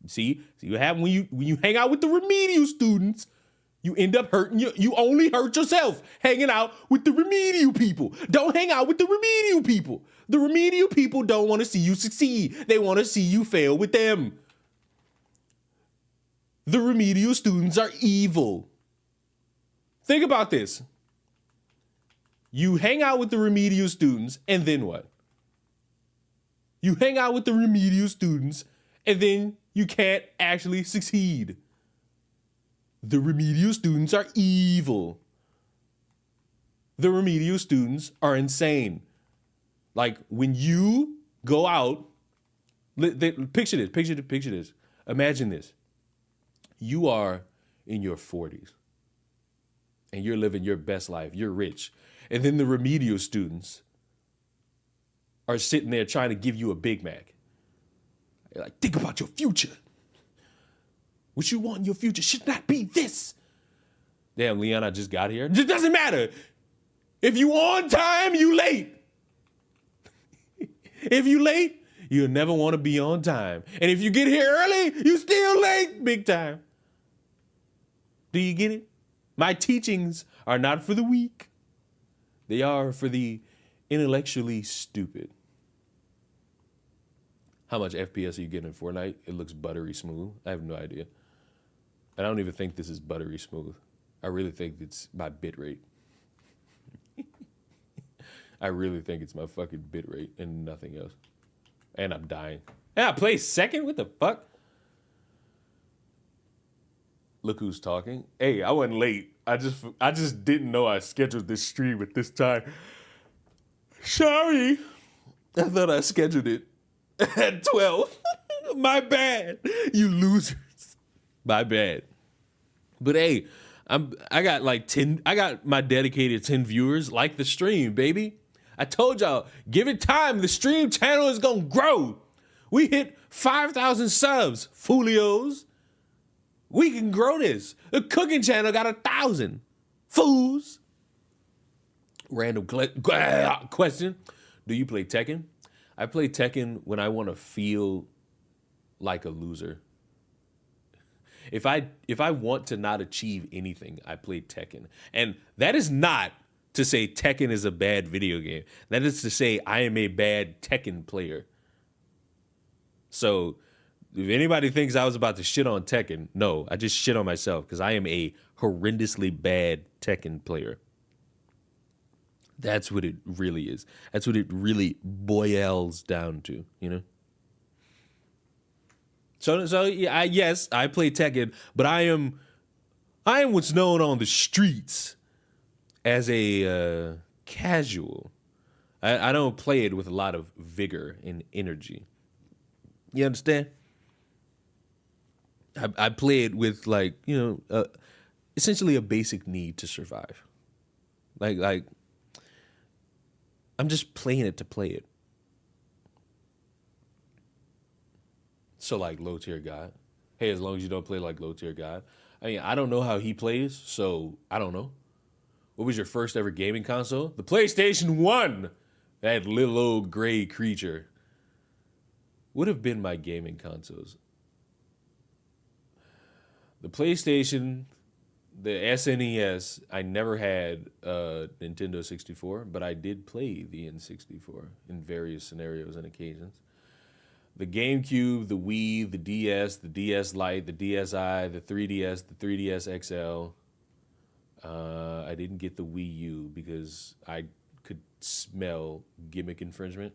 See what happens when you hang out with the remedial students, you end up hurting you only hurt yourself hanging out with the remedial people. Don't hang out with the remedial people. The remedial people don't want to see you succeed. They want to see you fail with them. The remedial students are evil. Think about this. You hang out with the remedial students, and then what? You hang out with the remedial students, and then you can't actually succeed. The remedial students are evil. The remedial students are insane. Like, when you go out, picture this. Imagine this. You are in your 40s. And you're living your best life. You're rich. And then the remedial students are sitting there trying to give you a Big Mac. They're like, think about your future. What you want in your future should not be this. Damn, Leon, I just got here. It doesn't matter. If you on time, you late. If you late, you'll never want to be on time. And if you get here early, you still late big time. Do you get it? My teachings are not for the weak. They are for the intellectually stupid. How much FPS are you getting in Fortnite? It looks buttery smooth. I have no idea. I don't even think this is buttery smooth. I really think it's my bit rate. I really think it's my fucking bit rate and nothing else. And I'm dying. And I play second? What the fuck? Look who's talking. Hey, I wasn't late. I just didn't know I scheduled this stream at this time. Sorry. I thought I scheduled it at 12. My bad. You losers. My bad. But hey, I got like 10, I got my dedicated 10 viewers like the stream, baby. I told y'all, give it time. The stream channel is gonna grow. We hit 5,000 subs, foolios. We can grow this. The cooking channel got 1,000. Fools. Random question. Do you play Tekken? I play Tekken when I want to feel like a loser. If I want to not achieve anything, I play Tekken. And that is not to say Tekken is a bad video game. That is to say I am a bad Tekken player. So if anybody thinks I was about to shit on Tekken, no, I just shit on myself because I am a horrendously bad Tekken player. That's what it really is. That's what it really boils down to, you know? So yeah, yes, I play Tekken, but I am what's known on the streets as a casual. I don't play it with a lot of vigor and energy. You understand? I play it with like, you know, essentially a basic need to survive. Like I'm just playing it to play it. So like low tier God. Hey, as long as you don't play like low tier God. I mean, I don't know how he plays, so I don't know. What was your first ever gaming console? The PlayStation 1. That little old gray creature. Would have been my gaming consoles. The PlayStation, the SNES, I never had a Nintendo 64, but I did play the N64 in various scenarios and occasions. The GameCube, the Wii, the DS, the DS Lite, the DSi, the 3DS, the 3DS XL. I didn't get the Wii U because I could smell gimmick infringement.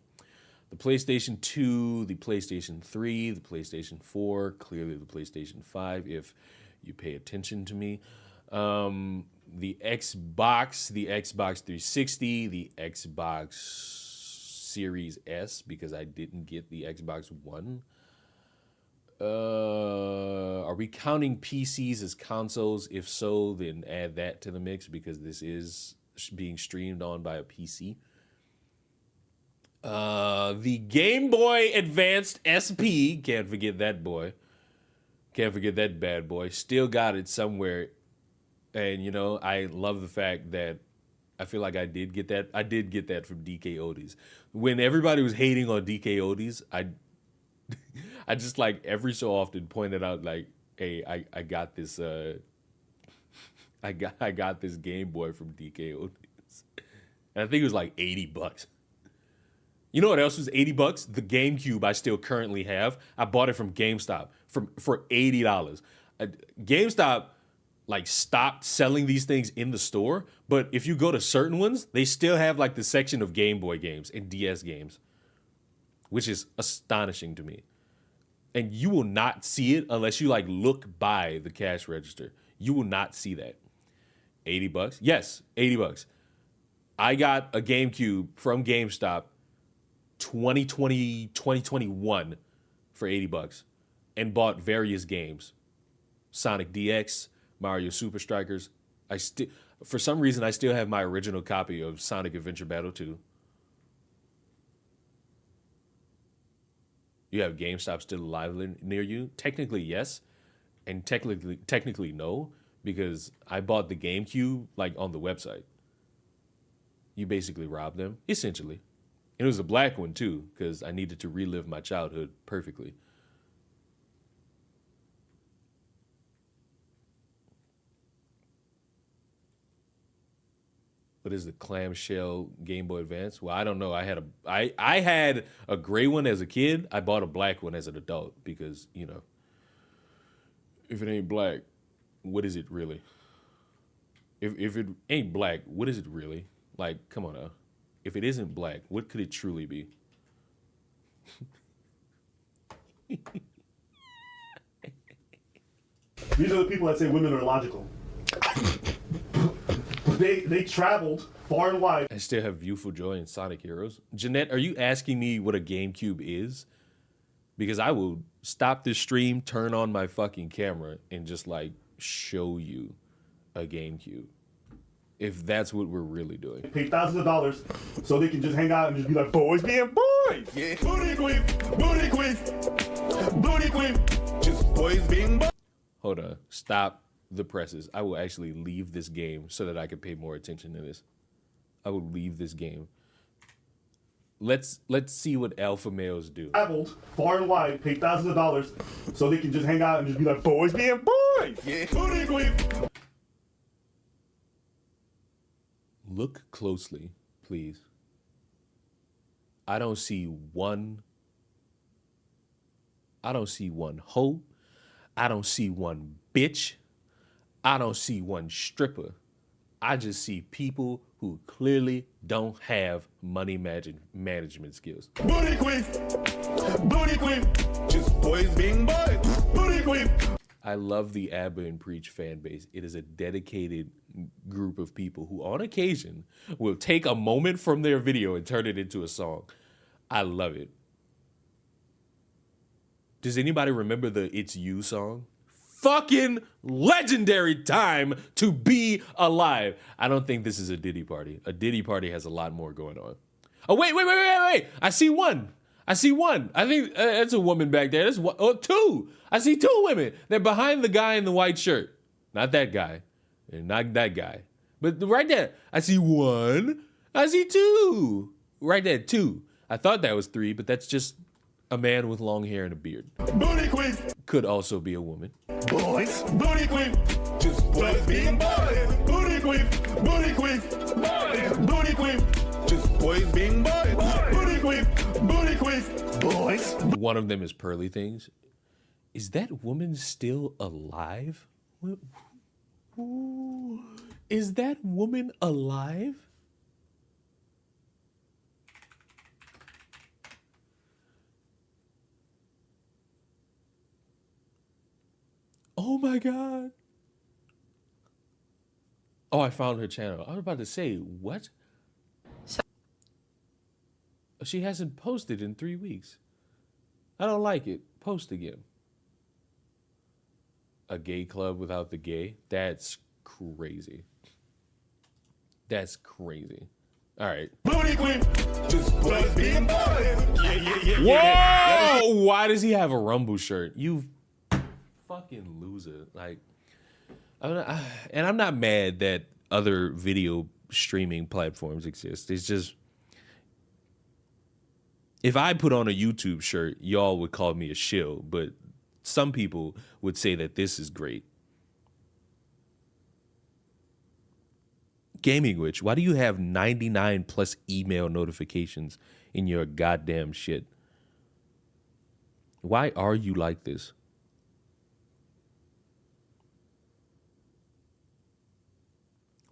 The PlayStation 2, the PlayStation 3, the PlayStation 4, clearly the PlayStation 5, if you pay attention to me. The Xbox 360, the Xbox Series S, because I didn't get the Xbox One. Are we counting PCs as consoles? If so, then add that to the mix because this is being streamed on by a PC. The Game Boy Advanced SP, can't forget that boy. Can't forget that bad boy. Still got it somewhere. And, you know, I love the fact that I feel like I did get that. I did get that from DK Odie's. When everybody was hating on DK Odie's, I just like every so often pointed out like, hey, I got this I got this Game Boy from DK Odie's. And I think it was like $80. You know what else was $80? The GameCube I still currently have. I bought it from GameStop for $80. GameStop like stopped selling these things in the store, but if you go to certain ones, they still have like the section of Game Boy games and DS games, which is astonishing to me. And you will not see it unless you like look by the cash register. You will not see that. $80? Yes, $80. I got a GameCube from GameStop 2021 for $80 and bought various games. Sonic DX, Mario Super Strikers. For some reason I still have my original copy of Sonic Adventure Battle 2. You have GameStop still alive near you? Technically, yes. And technically no, because I bought the GameCube like on the website. You basically robbed them, essentially. And it was a black one too, because I needed to relive my childhood perfectly. What is the clamshell Game Boy Advance? Well, I don't know. I had a gray one as a kid. I bought a black one as an adult because, you know, if it ain't black, what is it really? If it ain't black, what is it really? Like, come on now. If it isn't black, what could it truly be? These are the people that say women are illogical. They traveled far and wide. I still have Viewful Joy and Sonic Heroes. Jeanette, are you asking me what a GameCube is? Because I will stop this stream, turn on my fucking camera, and just like show you a GameCube. If that's what we're really doing. Pay thousands of dollars so they can just hang out and just be like, boys being boys. Yeah. Booty queef, booty queef, booty queef. Just boys being boys. Hold on. Stop the presses. I will actually leave this game so that I can pay more attention to this. I will leave this game. Let's see what alpha males do. Traveled far and wide, paid thousands of dollars so they can just hang out and just be like, boys being boys. Yeah. Booty queef. Look closely, please. I don't see one hoe. I don't see one bitch. I don't see one stripper. I just see people who clearly don't have money management skills. Booty queef. Booty queef. Just boys being boys. Booty queef. I love the Abba and Preach fan base. It is a dedicated group of people who, on occasion, will take a moment from their video and turn it into a song. I love it. Does anybody remember the It's You song? Fucking legendary time to be alive. I don't think this is a Diddy party. A Diddy party has a lot more going on. Oh, wait. I see one. I think that's a woman back there. That's one, oh, two. I see two women. They're behind the guy in the white shirt. Not that guy. And not that guy. But right there. I see one. I see two. Right there, two. I thought that was three, but that's just a man with long hair and a beard. Booty queef. Could also be a woman. Boys. Booty queef. Just boys being boys. Booty queef. Booty queef. Boys. Booty queef. Just boys being boys. Booty queef. Booty queef. Boys. One of them is Pearly Things. Is that woman still alive? Is that woman alive? Oh my God. Oh, I found her channel. I was about to say, what? She hasn't posted in 3 weeks. I don't like it. Post again. A gay club without the gay? That's crazy. That's crazy. All right. Booty queen. Just boys being boys. Yeah. Whoa! Why does he have a Rumble shirt? You fucking loser. Like, I'm not mad that other video streaming platforms exist. It's just, if I put on a YouTube shirt, y'all would call me a shill, but some people would say that this is great. Gaming Witch, why do you have 99 plus email notifications in your goddamn shit? Why are you like this?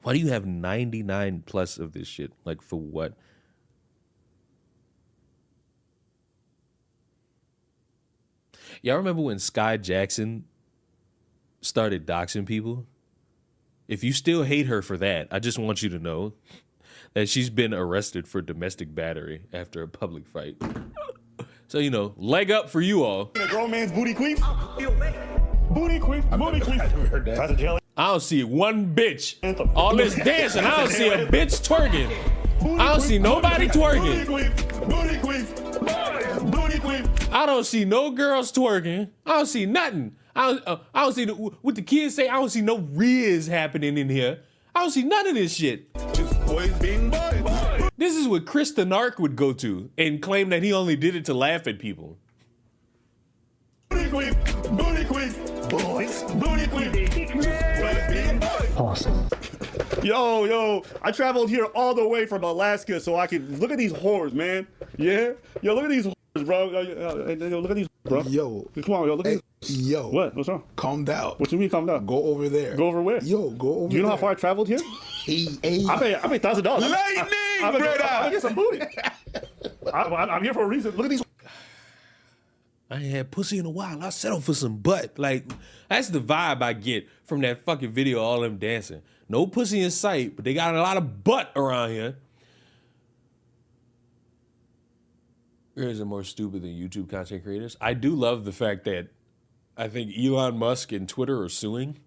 Why do you have 99 plus of this shit? Like, for what? Y'all remember when Sky Jackson started doxing people? If you still hate her for that, I just want you to know that she's been arrested for domestic battery after a public fight. So, you know, leg up for you all. A grown man's booty queef. Booty queef. Booty queef. I've never heard that. I don't see one bitch. All this dancing, I don't see a bitch twerking. I don't see nobody twerking. I I don't see no girls twerking. I don't see nothing. I don't see what the kids say. I don't see no riz happening in here. I don't see none of this shit. Just boys being boys. This is what Chris the Narc would go to and claim that he only did it to laugh at people. Booty quick, boys, booty quick. Just boys being boys. Awesome. Yo, I traveled here all the way from Alaska so I could look at these whores, man. Yeah? Yo, look at these whores, bro. Yo, look at these, bro. Yo. Come on, yo, look at these. Yo. What? What's wrong? Calm down. What you mean calm down? Go over there. Go over where? Yo, go over there. Do you know how far I traveled here? Hey. I pay $1,000. Lightning, brother. I get some booty. I'm here for a reason. Look at these. I ain't had pussy in a while. I settled for some butt. Like, that's the vibe I get from that fucking video, all them dancing. No pussy in sight, but they got a lot of butt around here. Is it more stupid than YouTube content creators? I do love the fact that I think Elon Musk and Twitter are suing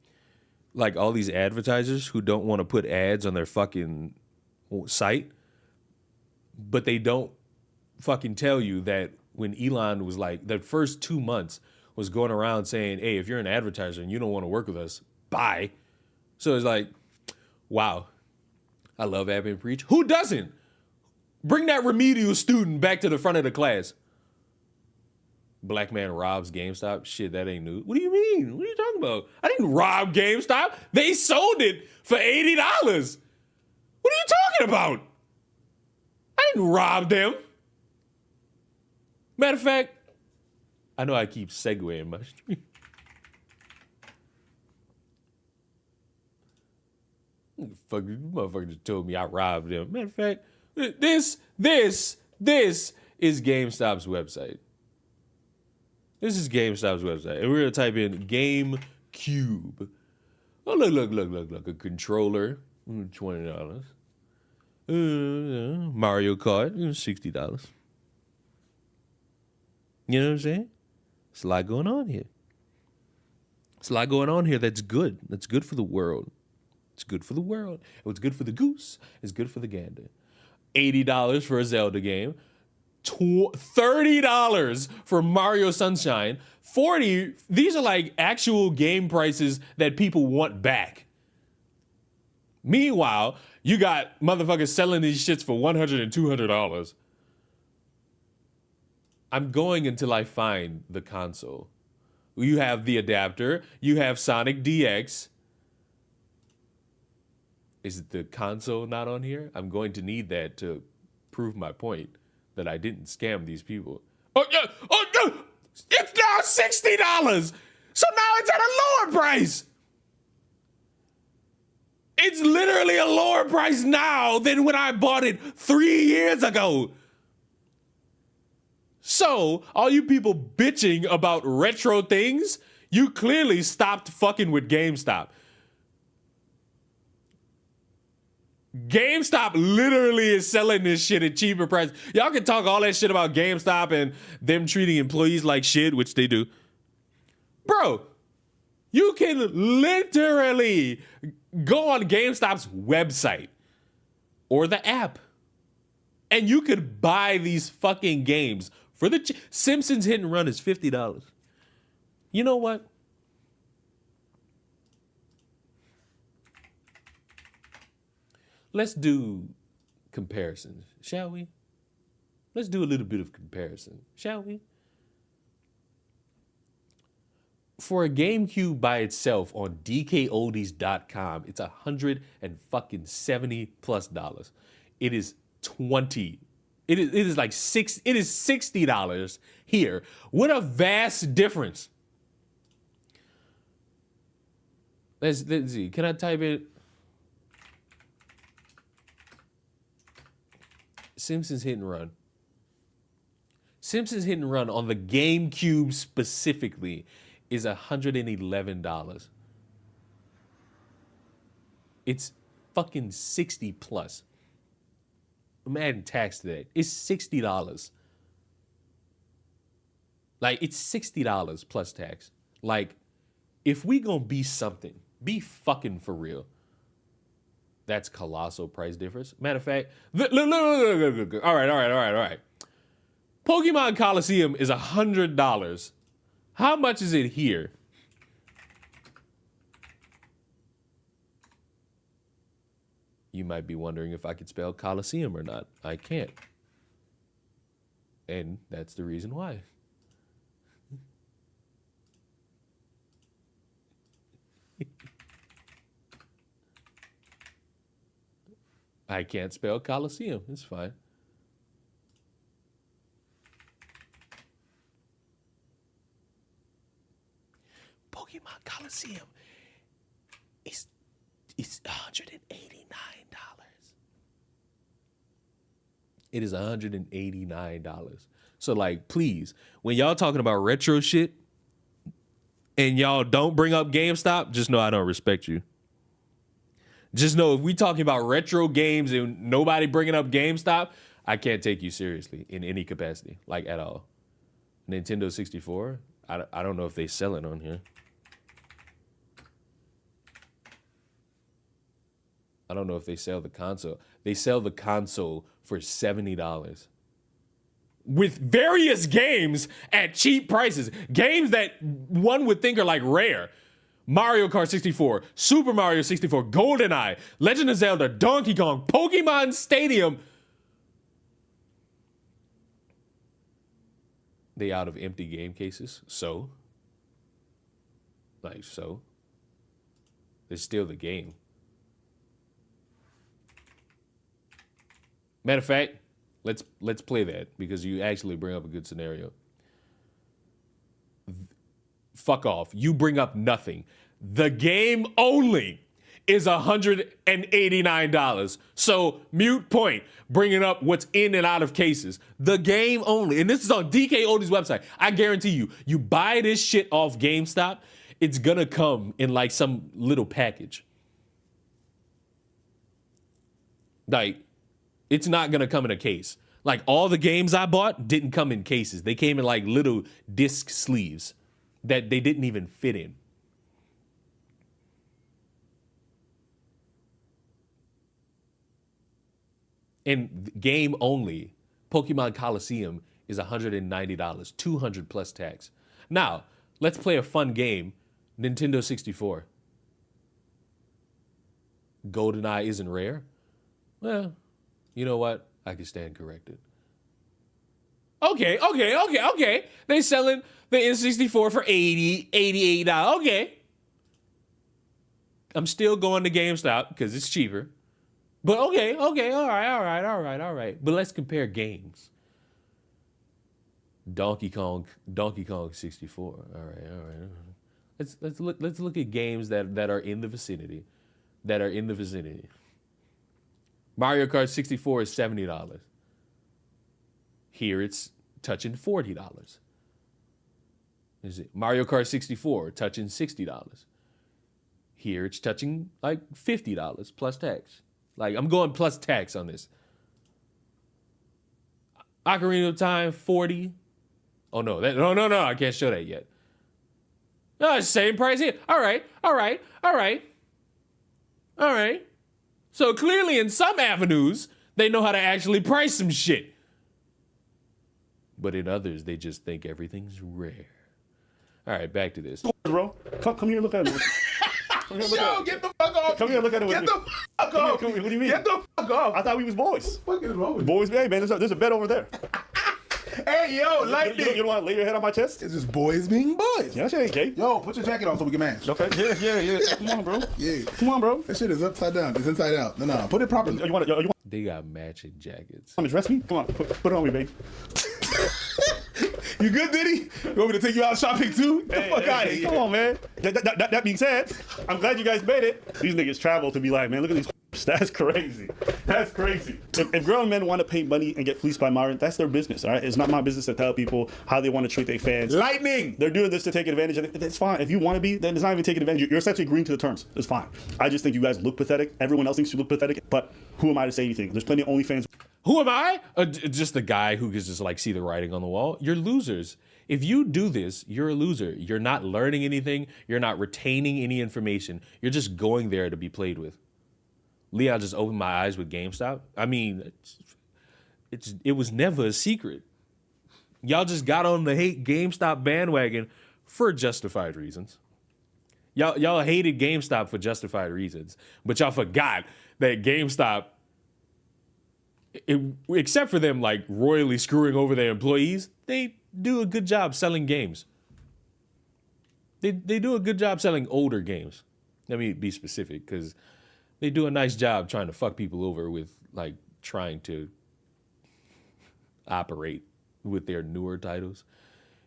like all these advertisers who don't want to put ads on their fucking site, but they don't fucking tell you that when Elon was like, the first 2 months was going around saying, hey, if you're an advertiser and you don't want to work with us, bye. So it's like, wow, I love Ab and Preach. Who doesn't? Bring that remedial student back to the front of the class. Black man robs GameStop. Shit, that ain't new. What do you mean? What are you talking about? I didn't rob GameStop. They sold it for $80. What are you talking about? I didn't rob them. Matter of fact, I know I keep segueing my stream. Fuck, you motherfucker just told me I robbed them. Matter of fact, this is GameStop's website. This is GameStop's website. And we're going to type in GameCube. Oh, look. A controller, $20. Mario Kart, $60. You know what I'm saying? There's a lot going on here. There's a lot going on here that's good. That's good for the world. It's good for the world. What's good for the goose is good for the gander. $80 for a Zelda game. $30 for Mario Sunshine. $40. These are like actual game prices that people want back. Meanwhile, you got motherfuckers selling these shits for $100 and $200. I'm going until I find the console. You have the adapter. You have Sonic DX. Is the console not on here? I'm going to need that to prove my point that I didn't scam these people. Oh, yeah. Oh, no. It's now $60. So now it's at a lower price. It's literally a lower price now than when I bought it 3 years ago. So, all you people bitching about retro things, you clearly stopped fucking with GameStop. GameStop literally is selling this shit at cheaper price. Y'all can talk all that shit about GameStop and them treating employees like shit, which they do. Bro, you can literally go on GameStop's website or the app and you could buy these fucking games for the Simpsons Hit and Run is $50. You know what? Let's do comparisons, shall we? Let's do a little bit of comparison, shall we? For a GameCube by itself on DKOldies.com, it's $170+. It is $20. It is like $60 here. What a vast difference. Let's see. Can I type in Simpsons Hit and Run? Simpsons Hit and Run on the GameCube specifically is $111. It's fucking 60 plus. I'm adding tax to that. It's $60. Like, it's $60 plus tax. Like, if we gonna be something, be fucking for real. That's colossal price difference. Matter of fact, look. All right. Pokemon Coliseum is $100. How much is it here? You might be wondering if I could spell Coliseum or not. I can't. And that's the reason why. I can't spell Coliseum. It's fine. Pokemon Coliseum is $189. It is $189. So like, please, when y'all talking about retro shit and y'all don't bring up GameStop, just know I don't respect you. Just know if we talking about retro games and nobody bringing up GameStop, I can't take you seriously in any capacity, like at all. Nintendo 64, I don't know if they sell it on here. I don't know if they sell the console. They sell the console for $70 with various games at cheap prices. Games that one would think are like rare. Mario Kart 64, Super Mario 64, GoldenEye, Legend of Zelda, Donkey Kong, Pokemon Stadium. They out of empty game cases, so. Like, so. It's still the game. Matter of fact, let's play that because you actually bring up a good scenario. Fuck off. You bring up nothing. The game only is $189. So mute point. Bringing up what's in and out of cases. The game only. And this is on DK Odie's website. I guarantee you, you buy this shit off GameStop, it's gonna come in like some little package. Like, it's not gonna come in a case. Like all the games I bought didn't come in cases. They came in like little disc sleeves that they didn't even fit in. And game only, Pokemon Coliseum is $190, 200 plus tax. Now, let's play a fun game, Nintendo 64. GoldenEye isn't rare? Well, you know what? I can stand corrected. Okay. They selling the N64 for $80, $88. Okay. I'm still going to GameStop because it's cheaper. But okay, all right. But let's compare games. Donkey Kong 64. All right. Let's look at games that are in the vicinity. Mario Kart 64 is $70. Here it's touching $40. Is it Mario Kart 64 touching $60? Here it's touching like $50 plus tax. Like I'm going plus tax on this. Ocarina of Time 40. Oh no, no, I can't show that yet. No, it's the same price here. All right. So clearly in some avenues, they know how to actually price some shit. But in others, they just think everything's rare. All right, back to this. Bro, come here and look at it. Yo, get the fuck off. Come here and look at it with me. Get the fuck off. What do you mean? Get the fuck off. I thought we was boys. What the fuck is wrong with Boys, hey man, there's a bed over there. Hey, yo, lightning. You don't want to lay your head on my chest? It's just boys being boys. Yeah, that shit ain't gay. Yo, put your jacket on so we can match. Okay. Yeah. Come on, bro. Yeah. Come on, bro. That shit is upside down. It's inside out. No, put it properly. You want They got matching jackets. to dress me? Come on, put it on me, babe. You good, Diddy? You want me to take you out shopping too? Get the fuck out of here. Come on, man. That being said, I'm glad you guys made it. These niggas travel to be like, man, look at these. That's crazy. That's crazy. If grown men want to pay money and get fleeced by Myron, that's their business, all right? It's not my business to tell people how they want to treat their fans. Lightning! They're doing this to take advantage of it. It's fine. If you want to be, then it's not even taking advantage. You're essentially agreeing to the terms. It's fine. I just think you guys look pathetic. Everyone else thinks you look pathetic. But who am I to say anything? There's plenty of OnlyFans. Who am I? Just the guy who can just like see the writing on the wall. You're losers. If you do this, you're a loser. You're not learning anything. You're not retaining any information. You're just going there to be played with. Leon just opened my eyes with GameStop. I mean, it was never a secret. Y'all just got on the hate GameStop bandwagon for justified reasons. Y'all hated GameStop for justified reasons, but y'all forgot that GameStop, except for them like royally screwing over their employees, they do a good job selling games. They do a good job selling older games. Let me be specific, because they do a nice job trying to fuck people over with like trying to operate with their newer titles.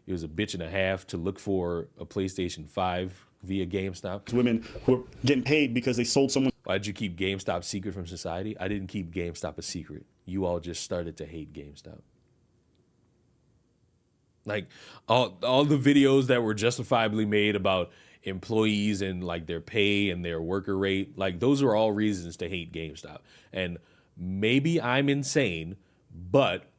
It was a bitch and a half to look for a PlayStation 5 via GameStop. Women who are getting paid because they sold someone. Why'd you keep GameStop secret from society? I didn't keep GameStop a secret. You all just started to hate GameStop. Like all the videos that were justifiably made about employees and like their pay and their worker rate, like those are all reasons to hate GameStop. And maybe I'm insane, but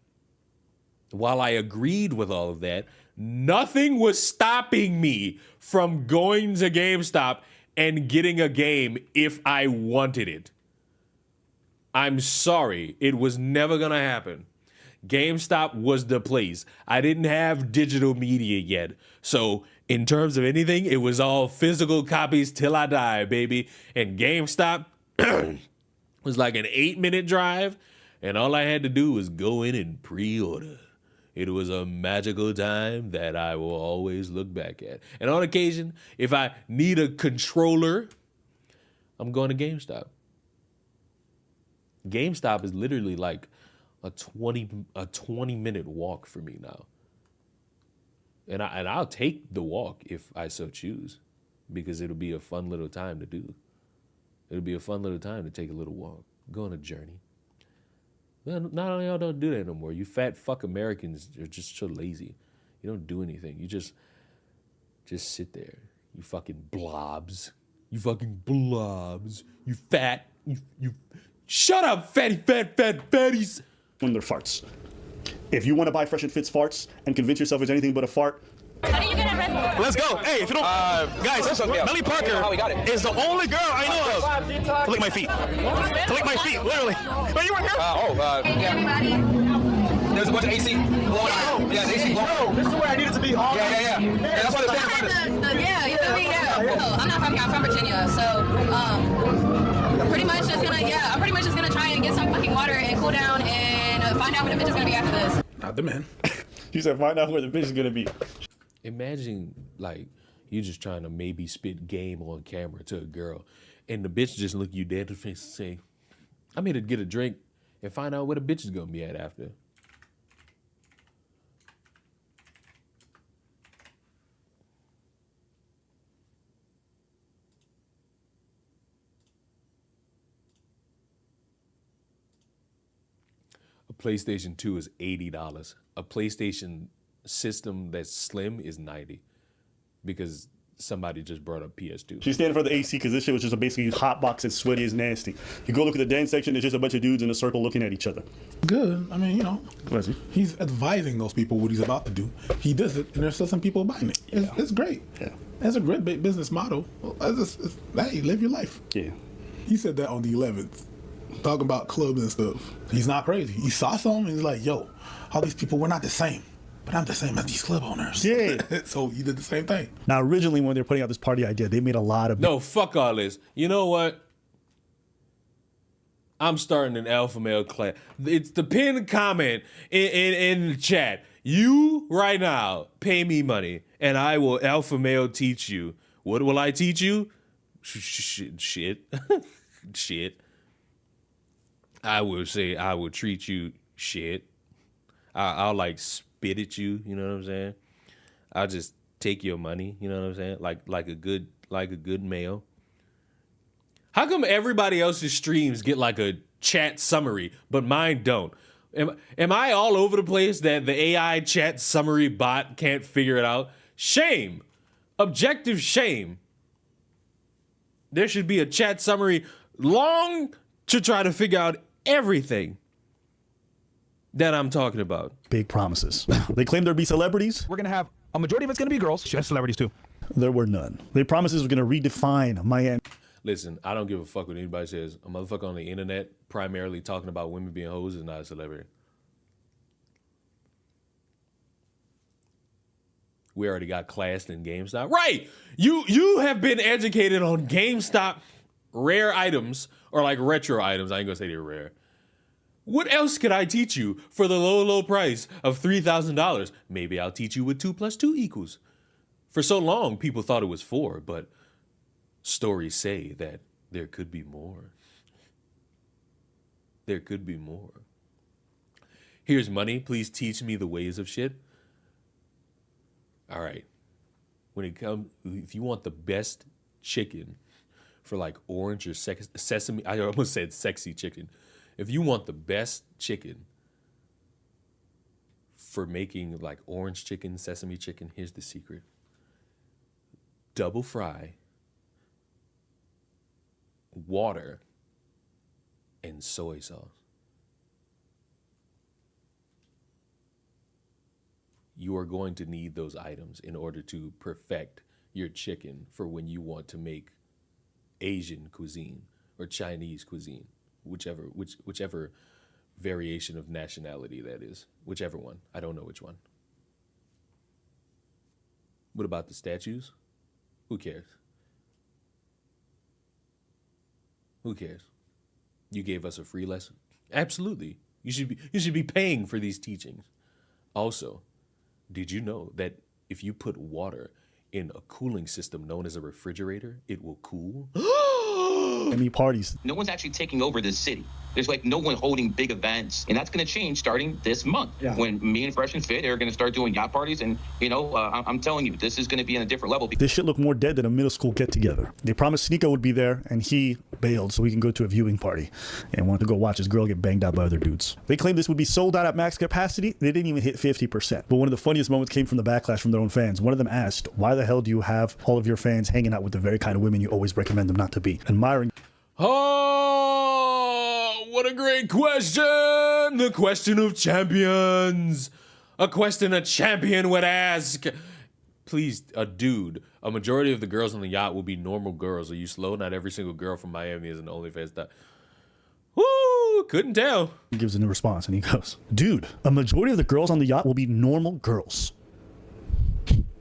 while I agreed with all of that, nothing was stopping me from going to GameStop and getting a game if I wanted it. I'm sorry, it was never gonna happen. GameStop was the place. I didn't have digital media yet. So in terms of anything, it was all physical copies till I die, baby. And GameStop was like an 8-minute drive, and all I had to do was go in and pre-order. It was a magical time that I will always look back at. And on occasion, if I need a controller, I'm going to GameStop. GameStop is literally like a 20-minute walk for me now. And I'll take the walk if I so choose, because it'll be a fun little time to do. It'll be a fun little time to take a little walk, go on a journey. Well, not only y'all don't do that no more. You fat fuck Americans are just so lazy. You don't do anything. You just sit there. You fucking blobs. You fucking blobs. You fat. You. Shut up, fatties. When they're farts. If you want to buy Fresh and Fit's farts and convince yourself it's anything but a fart. How do you get a Red Bull? Let's go. Hey, if you don't, guys, Melly Parker is the only girl I know of to lick my feet. To lick my feet, literally. But you weren't here? Yeah. There's a bunch of AC blowing out. Yeah, AC blowing out. This is where I needed to be. Yeah. That's why they're standing behind us. Yeah, you feel me? Yeah. No, I'm not from here. I'm from Virginia. So, I'm pretty much just gonna try and get some fucking water and cool down and find out what the bitch is gonna be after this. Not the man. She said, find out where the bitch is gonna be. Imagine like you just trying to maybe spit game on camera to a girl, and the bitch just look you dead in the face and say, "I'm here to get a drink," and find out where the bitch is gonna be at after. A PlayStation 2 is $80. A PlayStation system that's slim is $90, because somebody just brought up PS2. She's standing for the AC because this shit was just a basically hot box and sweaty as nasty. You go look at the dance section, it's just a bunch of dudes in a circle looking at each other. Good. I mean, you know, Bless you. he's advising those people what he's about to do. He does it, and there's still some people buying it. It's great. Yeah. That's a great business model. Well, hey, live your life. Yeah. He said that on the 11th, talking about clubs and stuff. He's not crazy. He saw something and he's like, yo, all these people, we're not the same. But I'm the same as these club owners. Yeah. So he did the same thing. Now, originally, when they were putting out this party idea, they made a lot of... No, fuck all this. You know what? I'm starting an alpha male class. It's the pinned comment in the chat. You, right now, pay me money, and I will alpha male teach you. What will I teach you? Shit. Shit. I will say I will treat you shit. I'll like spit at you, you know what I'm saying? I'll just take your money, you know what I'm saying? Like a good male. How come everybody else's streams get like a chat summary, but mine don't? Am I all over the place that the AI chat summary bot can't figure it out? Shame. Objective shame. There should be a chat summary long to try to figure out everything that I'm talking about. Big promises. They claimed there'd be celebrities. We're going to have a majority of it's going to be girls. She has celebrities too. There were none. They promised this was going to redefine Miami. Listen, I don't give a fuck what anybody says. A motherfucker on the internet primarily talking about women being hoes is not a celebrity. We already got classed in GameStop. Right. You have been educated on GameStop rare items or like retro items. I ain't gonna say they're rare. What else could I teach you for the low price of $3,000? Maybe I'll teach you what 2 + 2 equals. For so long, people thought it was 4, but stories say that there could be more. There could be more. Here's money. Please teach me the ways of shit. All right. When it comes, if you want the best chicken for like orange or sesame, I almost said sexy chicken. If you want the best chicken for making like orange chicken, sesame chicken, here's the secret. Double fry, water, and soy sauce. You are going to need those items in order to perfect your chicken for when you want to make Asian cuisine or Chinese cuisine. Whichever variation of nationality that is. Whichever one. I don't know which one. What about the statues? Who cares? Who cares? You gave us a free lesson. Absolutely. You should be paying for these teachings. Also, did you know that if you put water in a cooling system known as a refrigerator, it will cool? Any parties. No one's actually taking over this city. There's like no one holding big events, and that's going to change starting this month. Yeah. When me and Fresh and Fit are going to start doing yacht parties, and I'm telling you, this is going to be on a different level. This shit looked more dead than a middle school get together. They promised Sneeko would be there, and he bailed so we can go to a viewing party and wanted to go watch his girl get banged out by other dudes. They claimed this would be sold out at max capacity. They didn't even hit 50%. But one of the funniest moments came from the backlash from their own fans. One of them asked, "Why the hell do you have all of your fans hanging out with the very kind of women you always recommend them not to be?" And Myron. Oh, what a great question! The question of champions. A question a champion would ask. Please, a majority of the girls on the yacht will be normal girls. Are you slow? Not every single girl from Miami is an OnlyFans star. Woo, couldn't tell. He gives a new response and he goes, "Dude, a majority of the girls on the yacht will be normal girls.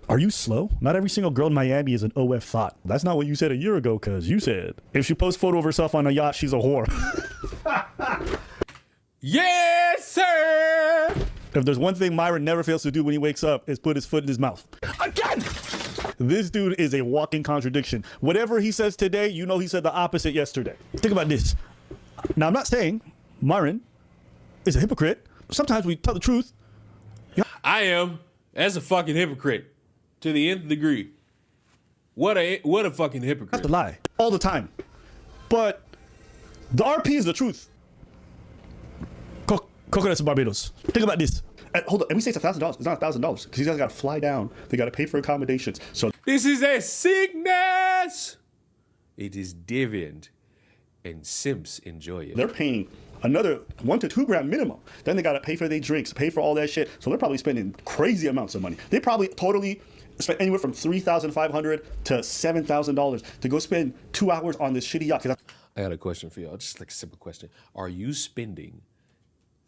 Are you slow? Not every single girl in Miami is an OF thought. That's not what you said a year ago, because you said if she posts photo of herself on a yacht, she's a whore." Yes, sir! If there's one thing Myron never fails to do when he wakes up is put his foot in his mouth. Again! This dude is a walking contradiction. Whatever he says today, you know he said the opposite yesterday. Think about this. Now, I'm not saying Myron is a hypocrite. Sometimes we tell the truth. I am. As a fucking hypocrite. To the nth degree. What a fucking hypocrite. That's a lie. All the time. But the RP is the truth. Coconuts in Barbados. Think about this. Hold on. And we say it's $1,000. It's not $1,000 because these guys got to fly down. They got to pay for accommodations. So this is a sickness. It is dividend. And Simps enjoy it. They're paying another $1 to $2 grand minimum. Then they got to pay for their drinks, pay for all that shit. So they're probably spending crazy amounts of money. They probably totally spent anywhere from $3,500 to $7,000 to go spend 2 hours on this shitty yacht. I got a question for y'all. Just like a simple question. Are you spending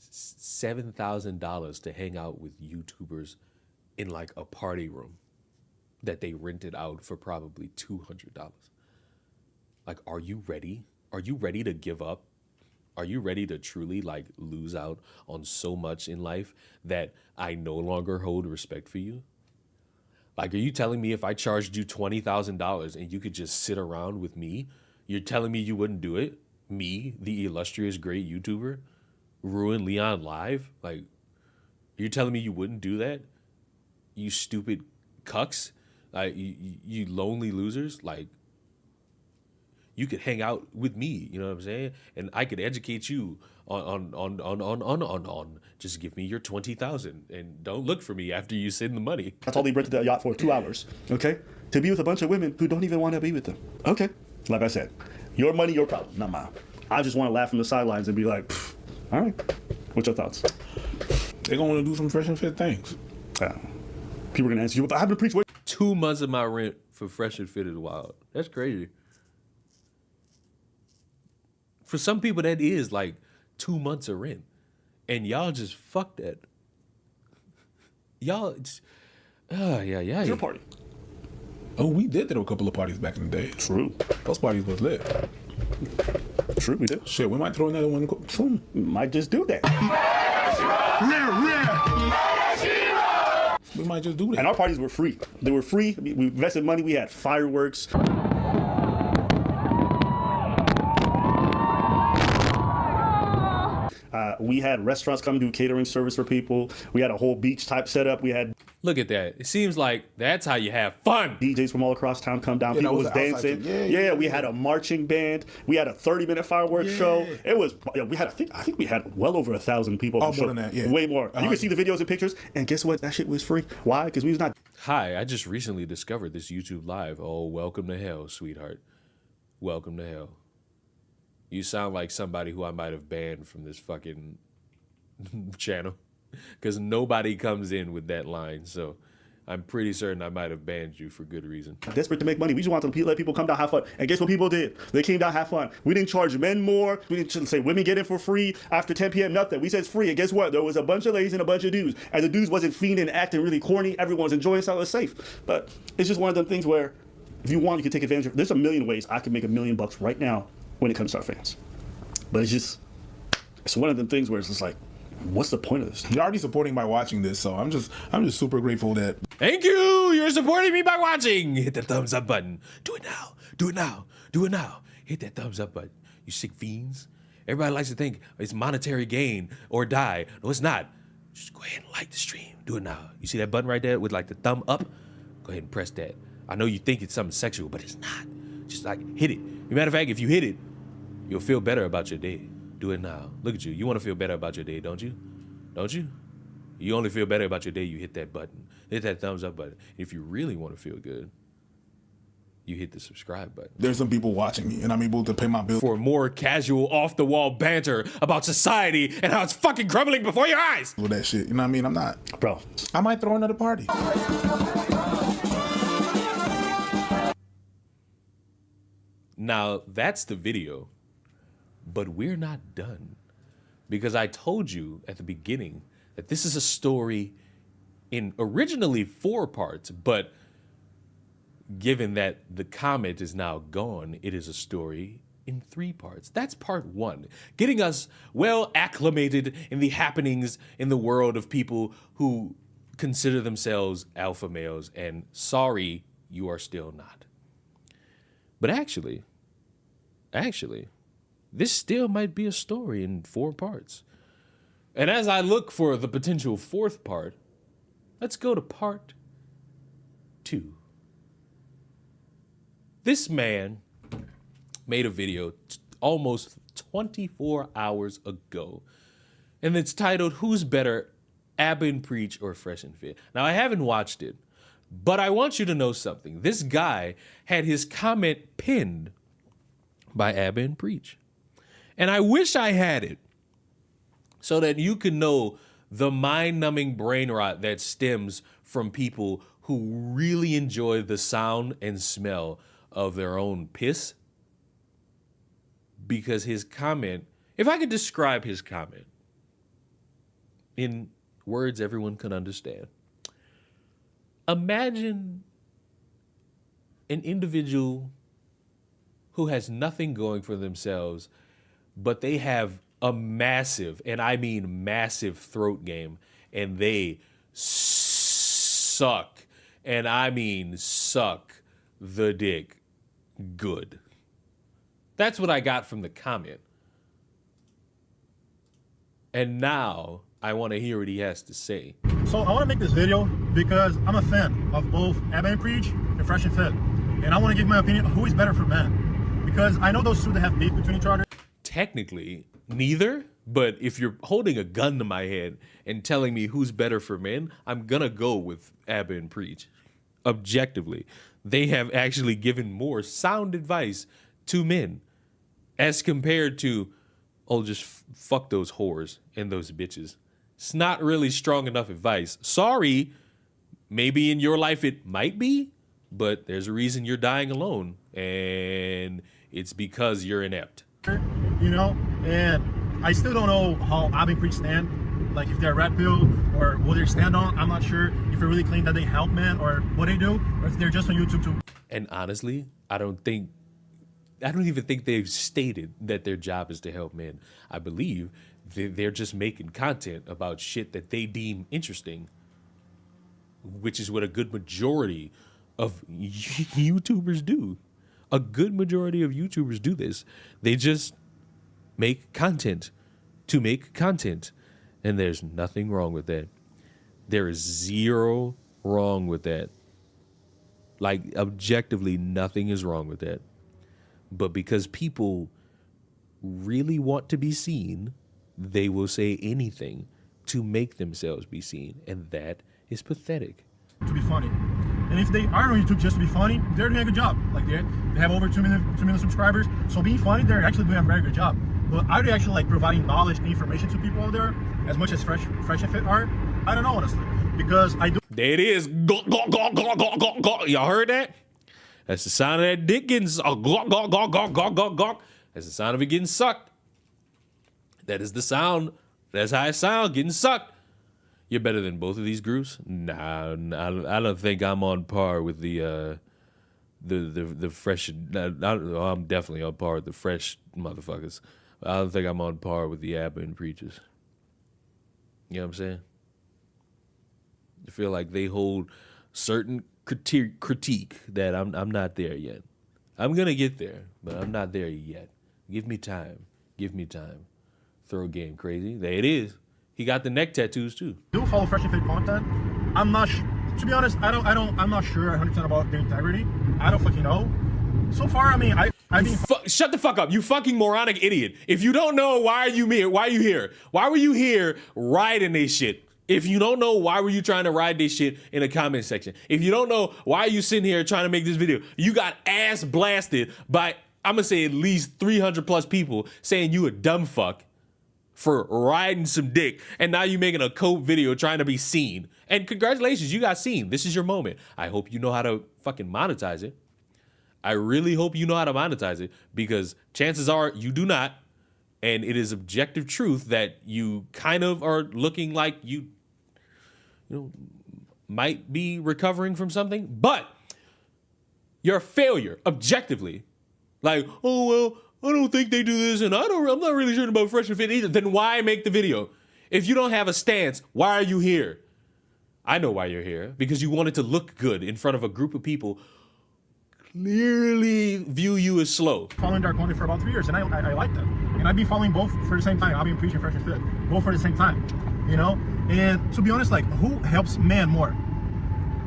$7,000 to hang out with YouTubers in like a party room that they rented out for probably $200? Like, are you ready? Are you ready to give up? Are you ready to truly like lose out on so much in life that I no longer hold respect for you? Like, are you telling me if I charged you $20,000 and you could just sit around with me, you're telling me you wouldn't do it? Me, the illustrious great YouTuber, ruin Leon live? Like, you're telling me you wouldn't do that? You stupid cucks? Like, you lonely losers? Like, you could hang out with me, you know what I'm saying? And I could educate you on. Just give me your $20,000 and don't look for me after you send the money. That's all they rented the yacht for, 2 hours, okay? To be with a bunch of women who don't even want to be with them. Okay, like I said, your money, your problem, not mine. I just want to laugh from the sidelines and be like, all right, what's your thoughts? They're going to do some Fresh and Fit things. People are going to answer you, I haven't preached. 2 months of my rent for Fresh and Fit is wild. That's crazy. For some people, that is like 2 months of rent. And y'all just fuck that. Y'all, Yeah. It's your party. Oh, we did throw a couple of parties back in the day. True. Those parties was lit. True, we did. Shit, we might throw another one soon. Might just do that. We might just do that. And our parties were free. They were free. We invested money. We had fireworks. We had restaurants come do catering service for people. We had a whole beach type setup. We had Look at that. It seems like that's how you have fun. DJs from all across town come down. Yeah, People that was was the outside dancing. thing. Yeah, we had a marching band. We had a 30-minute fireworks show. It was. We had. I think we had well over 1,000 people. Oh, more than that. Yeah, way more. You can see the videos and pictures. And guess what? That shit was free. Why? Because we was not. Hi, I just recently discovered this YouTube Live. Oh, welcome to hell, sweetheart. Welcome to hell. You sound like somebody who I might have banned from this fucking channel, because nobody comes in with that line. So I'm pretty certain I might have banned you for good reason. Desperate to make money. We just wanted to let people come down, have fun. And guess what people did? They came down, have fun. We didn't charge men more. We didn't say women get in for free after 10 p.m. Nothing. We said it's free. And guess what? There was a bunch of ladies and a bunch of dudes. And the dudes wasn't fiending, acting really corny. Everyone was enjoying something. It was safe. But it's just one of them things where if you want, you can take advantage of. There's a million ways I can make $1 million right now when it comes to our fans. But it's one of them things where it's just like, what's the point of this? You're already supporting by watching this, so I'm just super grateful that. Thank you. You're supporting me by watching. Hit the thumbs up button. Do it now. Do it now. Do it now. Hit that thumbs up button. You sick fiends. Everybody likes to think it's monetary gain or die. No, it's not. Just go ahead and like the stream. Do it now. You see that button right there with like the thumb up? Go ahead and press that. I know you think it's something sexual, but it's not. Just like hit it. As a matter of fact, if you hit it, you'll feel better about your day. Do it now. Look at you. You want to feel better about your day, don't you? Don't you? You only feel better about your day, you hit that button. Hit that thumbs up button. If you really want to feel good, you hit the subscribe button. There's some people watching me, and I'm able to pay my bills. For more casual, off-the-wall banter about society and how it's fucking crumbling before your eyes. With that shit, you know what I mean? I'm not. Bro. I might throw another party. Now, that's the video, but we're not done. Because I told you at the beginning that this is a story in originally 4 parts, but given that the comet is now gone, it is a story in 3 parts. That's part 1, getting us well acclimated in the happenings in the world of people who consider themselves alpha males, and sorry, you are still not. But actually, this still might be a story in 4 parts. And as I look for the potential 4th part, let's go to part 2. This man made a video almost 24 hours ago, and it's titled, Who's Better, Ab and Preach or Fresh and Fit? Now, I haven't watched it, but I want you to know something. This guy had his comment pinned by Ab and Preach. And I wish I had it so that you can know the mind-numbing brain rot that stems from people who really enjoy the sound and smell of their own piss. Because his comment, if I could describe his comment in words everyone can understand, imagine an individual who has nothing going for themselves, but they have a massive, and I mean massive, throat game, and they suck, and I mean suck the dick good. That's what I got from the comment. And now I want to hear what he has to say. So I want to make this video because I'm a fan of both Ab and Preach and Fresh and Fit. And I want to give my opinion on who is better for men. Because I know those two that have beef between each other. Technically, neither. But if you're holding a gun to my head and telling me who's better for men, I'm going to go with Ab and Preach. Objectively, they have actually given more sound advice to men as compared to, oh, just fuck those whores and those bitches. It's not really strong enough advice. Sorry, maybe in your life it might be, but there's a reason you're dying alone, and it's because you're inept. You know, and I still don't know how Ab and Preach stand, like if they're red pill or what they stand on. I'm not sure if they really claim that they help men or what they do, or if they're just on YouTube too. And honestly, I don't even think they've stated that their job is to help men. I believe they're just making content about shit that they deem interesting, which is what a good majority of YouTubers do. A good majority of YouTubers do this. They just make content to make content. And there's nothing wrong with that. There is zero wrong with that. Like, objectively, nothing is wrong with that. But because people really want to be seen, they will say anything to make themselves be seen. And that is pathetic. To be funny. And if they are on YouTube just to be funny, they're doing a good job. Like they have over 2 million subscribers. So being funny, they're actually doing a very good job. But are they actually like providing knowledge and information to people out there as much as Fresh and Fit are? I don't know, honestly. Because I do. There it is. Y'all heard that? That's the sound of that dick getting sucked. That's the sound of it getting sucked. That is the sound. That's how it sounds, getting sucked. You're better than both of these groups? Nah, I don't think I'm on par with the fresh. I'm definitely on par with the fresh motherfuckers. I don't think I'm on par with the Abba preachers. You know what I'm saying? I feel like they hold certain critique that I'm not there yet. I'm gonna get there, but I'm not there yet. Give me time. Give me time. Throw game crazy. There it is. He got the neck tattoos too. Do follow Fresh and Fit content. I'm not. To be honest, I'm not sure 100% about their integrity. I don't fucking know. So far, I mean, shut the fuck up, you fucking moronic idiot. If you don't know, why are you here? Why are you here? Why were you here riding this shit? If you don't know, why were you trying to ride this shit in the comment section? If you don't know, why are you sitting here trying to make this video? You got ass blasted by, I'm gonna say at least 300 plus people saying you a dumb fuck for riding some dick, and now you making a cope video trying to be seen. And congratulations, you got seen. This is your moment. I hope you know how to fucking monetize it. I really hope you know how to monetize it, because chances are you do not, and it is objective truth that you kind of are looking like you might be recovering from something, but you're a failure objectively. Like, oh well, I don't think they do this, and I'm not really sure about Fresh and Fit either. Then why make the video? If you don't have a stance, why are you here? I know why you're here, because you wanted to look good in front of a group of people clearly view you as slow. Following Dark Monday for about 3 years, and I like that. And I've been following both for the same time. I've been preaching Fresh and Fit, both for the same time, you know? And to be honest, like, who helps man more?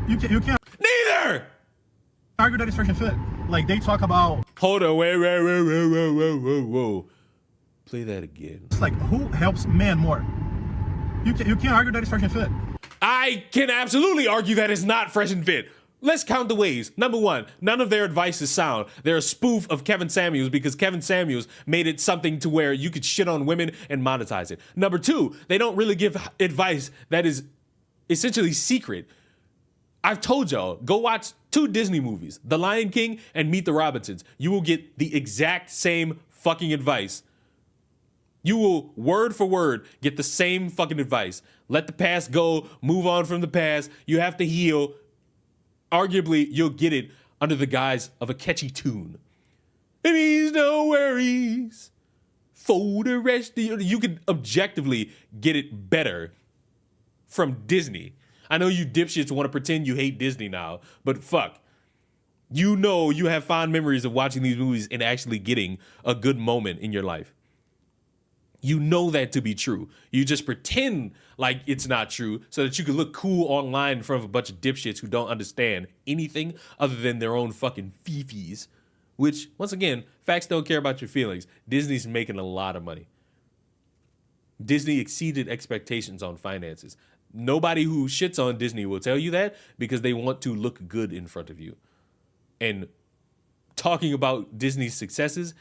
You can't. Neither! Argue that it's Fresh and Fit. Like, they talk about. Hold on, whoa. Play that again. It's like, who helps man more? You can't argue that it's Fresh and Fit. I can absolutely argue that it's not Fresh and Fit. Let's count the ways. Number one, none of their advice is sound. They're a spoof of Kevin Samuels because Kevin Samuels made it something to where you could shit on women and monetize it. Number two, they don't really give advice that is essentially secret. I've told y'all, go watch 2 Disney movies, The Lion King and Meet the Robinsons. You will get the exact same fucking advice. You will, word for word, get the same fucking advice. Let the past go, move on from the past. You have to heal. Arguably, you'll get it under the guise of a catchy tune. It means no worries for the rest of you could objectively get it better from Disney. I know you dipshits want to pretend you hate Disney now, but fuck. You know you have fond memories of watching these movies and actually getting a good moment in your life. You know that to be true. You just pretend like it's not true so that you can look cool online in front of a bunch of dipshits who don't understand anything other than their own fucking fifis. Which, once again, facts don't care about your feelings. Disney's making a lot of money. Disney exceeded expectations on finances. Nobody who shits on Disney will tell you that because they want to look good in front of you. And talking about Disney's successes,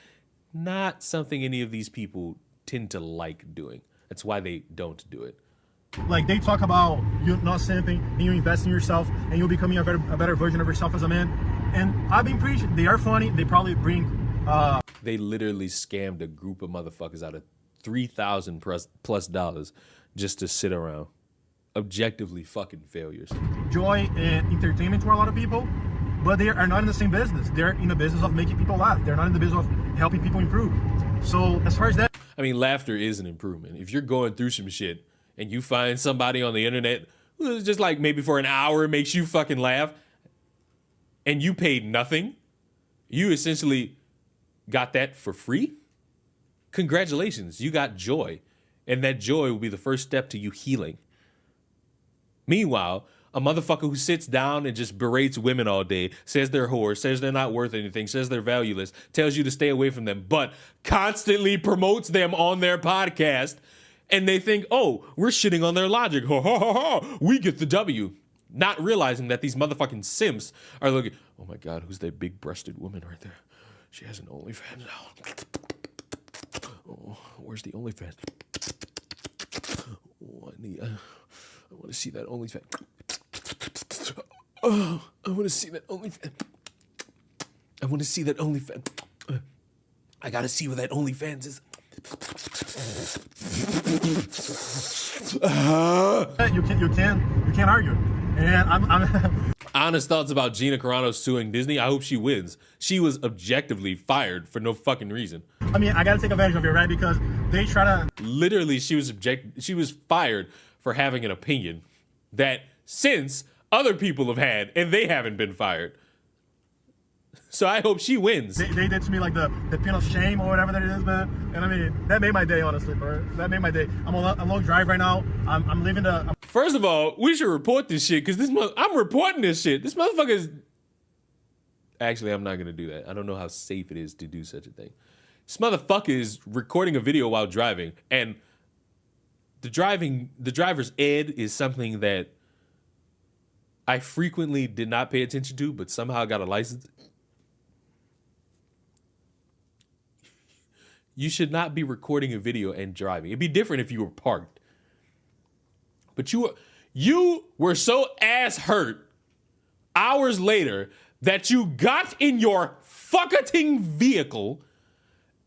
not something any of these people tend to like doing. That's why they don't do it. Like, they talk about you not simping and you invest in yourself and you're becoming a better version of yourself as a man. And I've been preaching. They are funny. They probably bring. They literally scammed a group of motherfuckers out of $3,000 plus just to sit around. objectively fucking failures. Joy and entertainment for a lot of people, but they are not in the same business. They're in the business of making people laugh. They're not in the business of helping people improve. So as far as that, I mean, laughter is an improvement. If you're going through some shit and you find somebody on the internet who's just like maybe for an hour makes you fucking laugh and you paid nothing, you essentially got that for free. Congratulations, you got joy. And that joy will be the first step to you healing. Meanwhile, a motherfucker who sits down and just berates women all day, says they're whores, says they're not worth anything, says they're valueless, tells you to stay away from them, but constantly promotes them on their podcast, and they think, oh, we're shitting on their logic. Ha ha ha ha. We get the W. Not realizing that these motherfucking simps are looking, oh my God, who's that big-breasted woman right there? She has an OnlyFans now. Oh, where's the OnlyFans? Oh, I want to see that OnlyFans. Oh, I want to see that OnlyFans. I want to see that OnlyFans. I gotta see where that OnlyFans is. you can't argue. And I'm Honest thoughts about Gina Carano suing Disney. I hope she wins. She was objectively fired for no fucking reason. I mean, I gotta take advantage of it, right? Because they try to. Literally, she was fired for having an opinion that since other people have had and they haven't been fired. So I hope she wins. They did to me like the pin of shame or whatever that it is, man. And I mean, that made my day, honestly, bro. That made my day. I'm on a long drive right now. I'm leaving the. First of all, we should report this shit because I'm reporting this shit. This motherfucker is. Actually, I'm not gonna do that. I don't know how safe it is to do such a thing. This motherfucker is recording a video while driving, and the driver's ed is something that I frequently did not pay attention to, but somehow got a license. You should not be recording a video and driving. It'd be different if you were parked. But you were so ass hurt hours later that you got in your fucking vehicle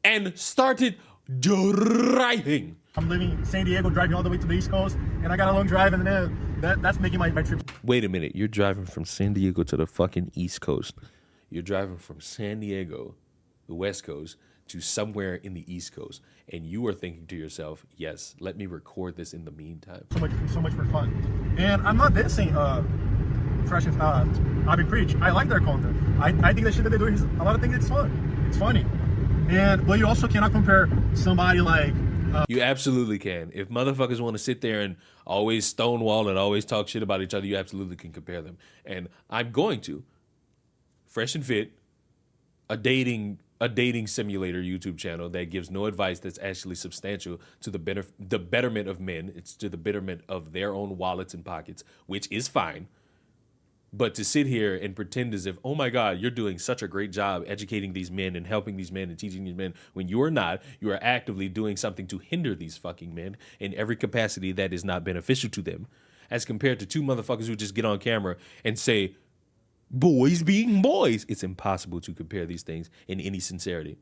and started driving. I'm leaving San Diego, driving all the way to the East Coast, and I got a long drive, and then that's making my trip. Wait a minute. You're driving from San Diego to the fucking East Coast. You're driving from San Diego, the West Coast, to somewhere in the East Coast, and you are thinking to yourself, yes, let me record this in the meantime. So much for fun. And I'm not dissing Fresh and Abby Preach. I like their content. I think the shit that they do is a lot of things. It's fun. It's funny. But you also cannot compare somebody like. You absolutely can. If motherfuckers want to sit there and always stonewall and always talk shit about each other, you absolutely can compare them. And I'm going to. Fresh and Fit, a dating simulator YouTube channel that gives no advice that's actually substantial to the betterment of men. It's to the betterment of their own wallets and pockets, which is fine. But to sit here and pretend as if, oh my God, you're doing such a great job educating these men and helping these men and teaching these men, when you are not, you are actively doing something to hinder these fucking men in every capacity that is not beneficial to them, as compared to two motherfuckers who just get on camera and say, boys being boys. It's impossible to compare these things in any sincerity.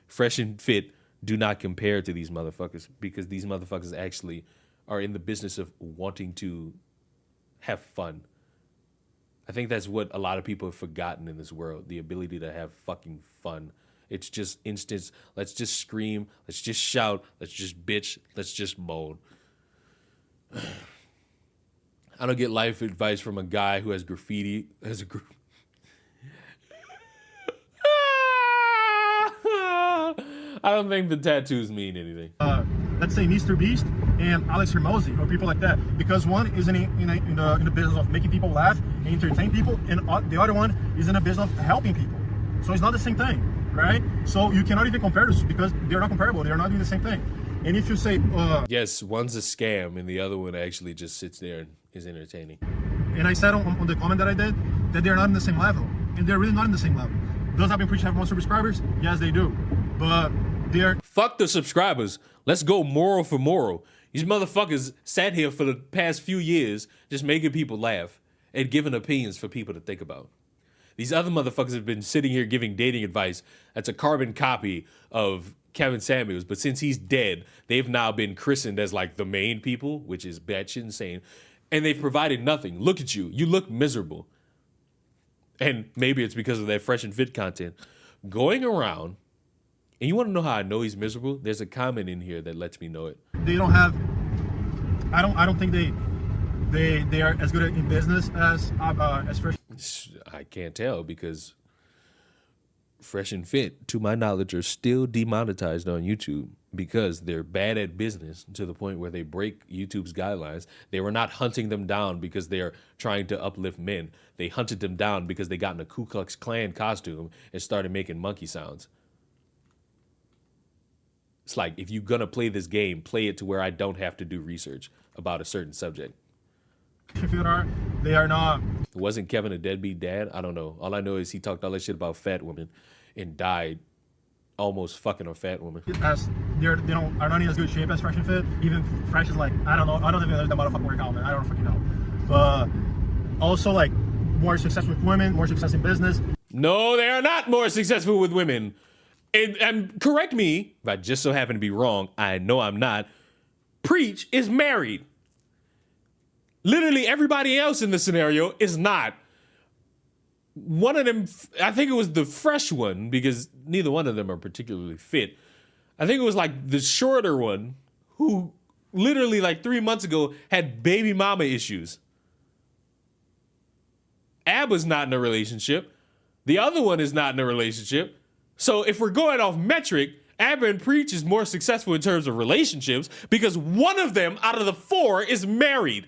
Fresh and Fit do not compare to these motherfuckers because these motherfuckers actually are in the business of wanting to have fun. I think that's what a lot of people have forgotten in this world, the ability to have fucking fun. It's just instant, let's just scream, let's just shout, let's just bitch, let's just moan. I don't get life advice from a guy who has graffiti as a group. I don't think the tattoos mean anything. Let's say Mr. Beast and Alex Hermosi or people like that, because one is in the business of making people laugh and entertain people, and the other one is in the business of helping people. So it's not the same thing, right? So you cannot even compare this because they're not comparable. They're not doing the same thing. And if you say, yes, one's a scam and the other one actually just sits there and is entertaining. And I said on the comment that I did that they're not in the same level, and they're really not in the same level. Does I've been preaching have more subscribers? Yes, they do, but they're fuck the subscribers. Let's go moral for moral. These motherfuckers sat here for the past few years just making people laugh and giving opinions for people to think about. These other motherfuckers have been sitting here giving dating advice that's a carbon copy of Kevin Samuels, but since he's dead, they've now been christened as like the main people, which is batshit insane. and they've provided nothing. Look at you. You look miserable. And maybe it's because of that fresh and fit content. Going around, and you want to know how I know he's miserable? There's a comment in here that lets me know it. They don't have, I don't think they are as good in business as Fresh. I can't tell because Fresh and Fit, to my knowledge, are still demonetized on YouTube because they're bad at business to the point where they break YouTube's guidelines. They were not hunting them down because they're trying to uplift men. They hunted them down because they got in a Ku Klux Klan costume and started making monkey sounds. It's like, if you're going to play this game, play it to where I don't have to do research about a certain subject. They are not. Wasn't Kevin a deadbeat dad? I don't know. All I know is he talked all that shit about fat women and died almost fucking a fat woman. As are not in as good shape as Fresh and Fit. Even Fresh is like, I don't know. I don't even know the motherfucking workout, man. I don't fucking know. But also like more success with women, more success in business. No, they are not more successful with women. And correct me if I just so happen to be wrong. I know I'm not. Preach is married. Literally everybody else in the scenario is not. One of them, I think it was the Fresh one, because neither one of them are particularly fit. I think it was like the shorter one who literally like 3 months ago had baby mama issues. Abba's not in a relationship. The other one is not in a relationship. So if we're going off metric, Abba and Preach is more successful in terms of relationships because one of them out of the 4 is married.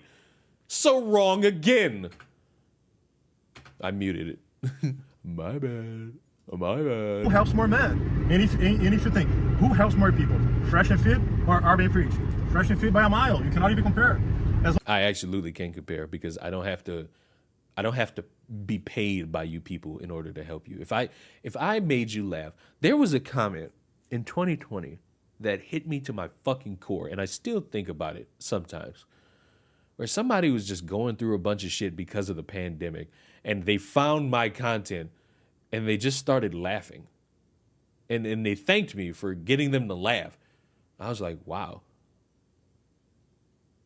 So wrong again. I muted it. My bad. My bad. Who helps more men? And if you think, who helps more people? Fresh and Fit or Abba and Preach? Fresh and Fit by a mile. You cannot even compare. I absolutely can compare because I don't have to be paid by you people in order to help you. If I made you laugh, there was a comment in 2020 that hit me to my fucking core, and I still think about it sometimes, where somebody was just going through a bunch of shit because of the pandemic, and they found my content, and they just started laughing. And they thanked me for getting them to laugh. I was like, wow.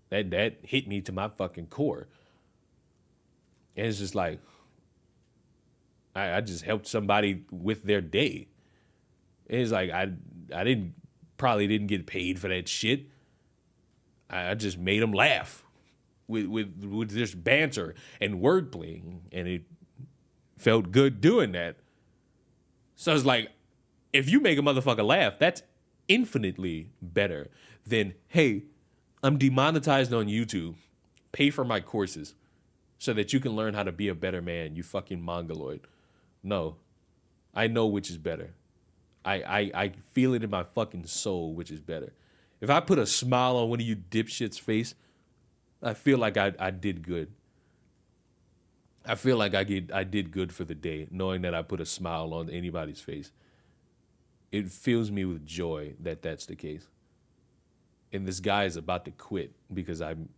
That hit me to my fucking core. And it's just like, I just helped somebody with their day. And it's like, I probably didn't get paid for that shit. I just made them laugh with this banter and wordplay, and it felt good doing that. So it's like, if you make a motherfucker laugh, that's infinitely better than, hey, I'm demonetized on YouTube. Pay for my courses so that you can learn how to be a better man, you fucking mongoloid. No, I know which is better. I feel it in my fucking soul, which is better. If I put a smile on one of you dipshits' face, I feel like I did good. I feel like I did good for the day, knowing that I put a smile on anybody's face. It fills me with joy that that's the case. And this guy is about to quit because I'm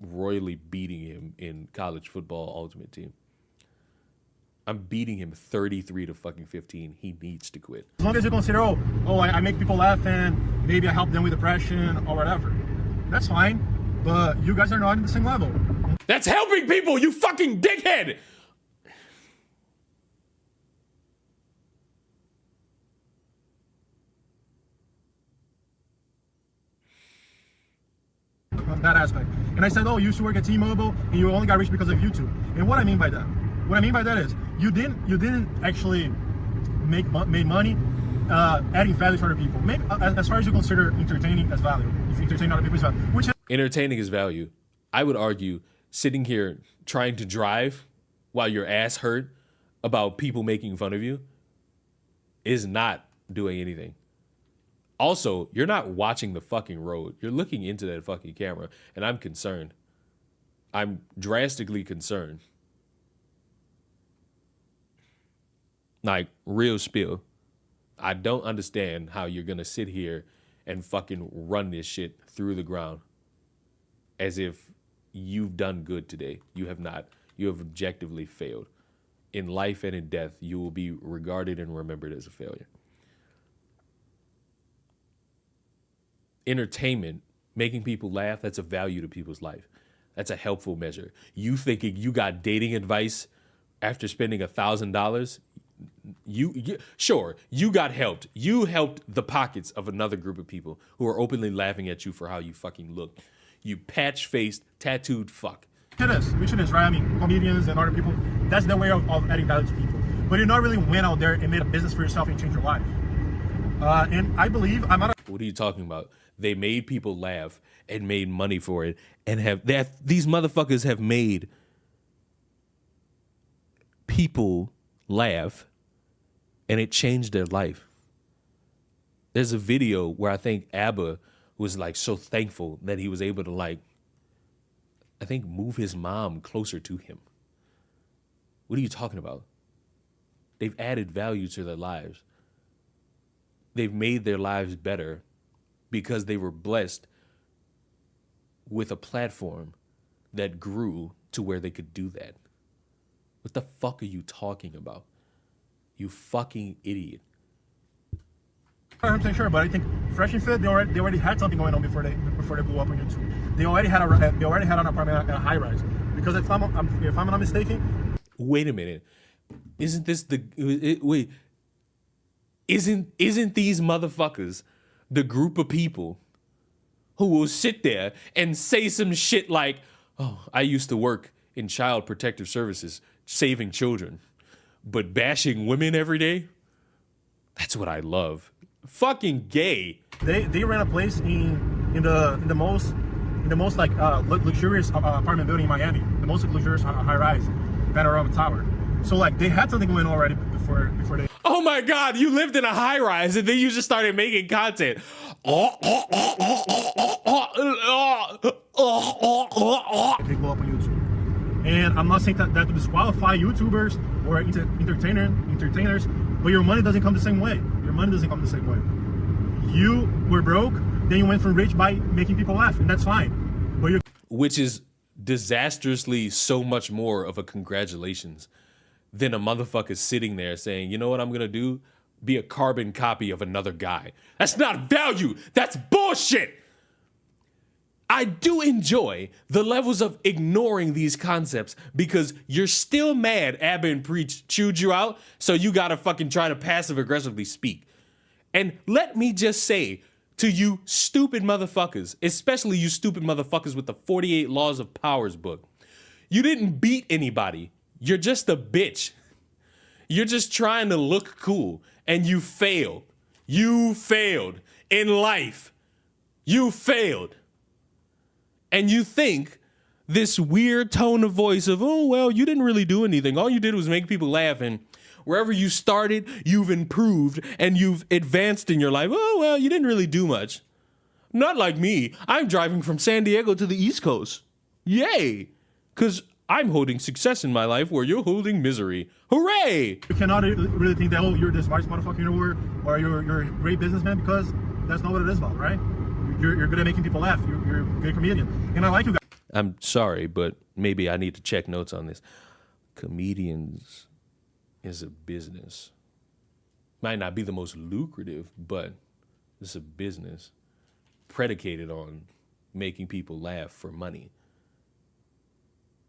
royally beating him in college football ultimate team. I'm beating him 33 to fucking 15. He needs to quit. As long as you consider, I make people laugh and maybe I help them with depression or whatever, that's fine. But you guys are not in the same level. That's helping people, you fucking dickhead! That aspect. And I said, you used to work at T-Mobile and you only got rich because of YouTube. And what I mean by that? What I mean by that is you didn't actually make money adding value for other people. Maybe, as far as you consider entertaining as value, if you entertain other people as value, which entertaining is value. I would argue sitting here trying to drive while your ass hurt about people making fun of you is not doing anything. Also, you're not watching the fucking road. You're looking into that fucking camera, and I'm concerned. I'm drastically concerned. Like, real spill. I don't understand how you're going to sit here and fucking run this shit through the ground as if you've done good today. You have not. You have objectively failed. In life and in death, you will be regarded and remembered as a failure. Entertainment, making people laugh, that's a value to people's life. That's a helpful measure. You thinking you got dating advice after spending $1,000? Sure, you got helped. You helped the pockets of another group of people who are openly laughing at you for how you fucking look. You patch-faced, tattooed fuck. We should right? I mean, comedians and other people, that's their way of adding value to people. But you not really went out there and made a business for yourself and changed your life. And I believe I'm not. What are you talking about? They made people laugh and made money for it, and these motherfuckers have made people laugh, and it changed their life. There's a video where I think ABBA was like so thankful that he was able to like, I think, move his mom closer to him. What are you talking about? They've added value to their lives. They've made their lives better because they were blessed with a platform that grew to where they could do that. What the fuck are you talking about? You fucking idiot. I'm not sure, but I think Fresh and Fit, they already had something going on before they blew up on YouTube. They already had an apartment at a high rise. Because if I'm not mistaken. Wait a minute. Isn't these motherfuckers the group of people who will sit there and say some shit like, oh, I used to work in child protective services saving children, but bashing women every day? That's what I love. Fucking gay. They ran a place in the most like luxurious apartment building in Miami, the most luxurious high rise, Panorama Tower. So like they had something going on already before they. Oh my God! You lived in a high rise and then you just started making content. They blow up on YouTube, and I'm not saying that to disqualify YouTubers or entertainers, but your money doesn't come the same way. Your money doesn't come the same way. You were broke, then you went from rich by making people laugh, and that's fine. But which is disastrously so much more of a congratulations than a motherfucker sitting there saying, you know what I'm gonna do? Be a carbon copy of another guy. That's not value. That's bullshit. I do enjoy the levels of ignoring these concepts because you're still mad Abba and Preach chewed you out, so you gotta fucking try to passive aggressively speak. And let me just say to you stupid motherfuckers, especially you stupid motherfuckers with the 48 Laws of Powers book, you didn't beat anybody. You're just a bitch. You're just trying to look cool, and you failed. You failed in life. You failed. And you think this weird tone of voice of, oh, well, you didn't really do anything. All you did was make people laugh, and wherever you started, you've improved, and you've advanced in your life. Oh, well, you didn't really do much. Not like me. I'm driving from San Diego to the East Coast. Yay! Because I'm holding success in my life where you're holding misery. Hooray! You cannot really think that, oh, you're the smartest motherfucker in the world or you're a great businessman, because that's not what it is about, right? You're good at making people laugh. You're a good comedian. And I like you guys. I'm sorry, but maybe I need to check notes on this. Comedians is a business. Might not be the most lucrative, but it's a business predicated on making people laugh for money.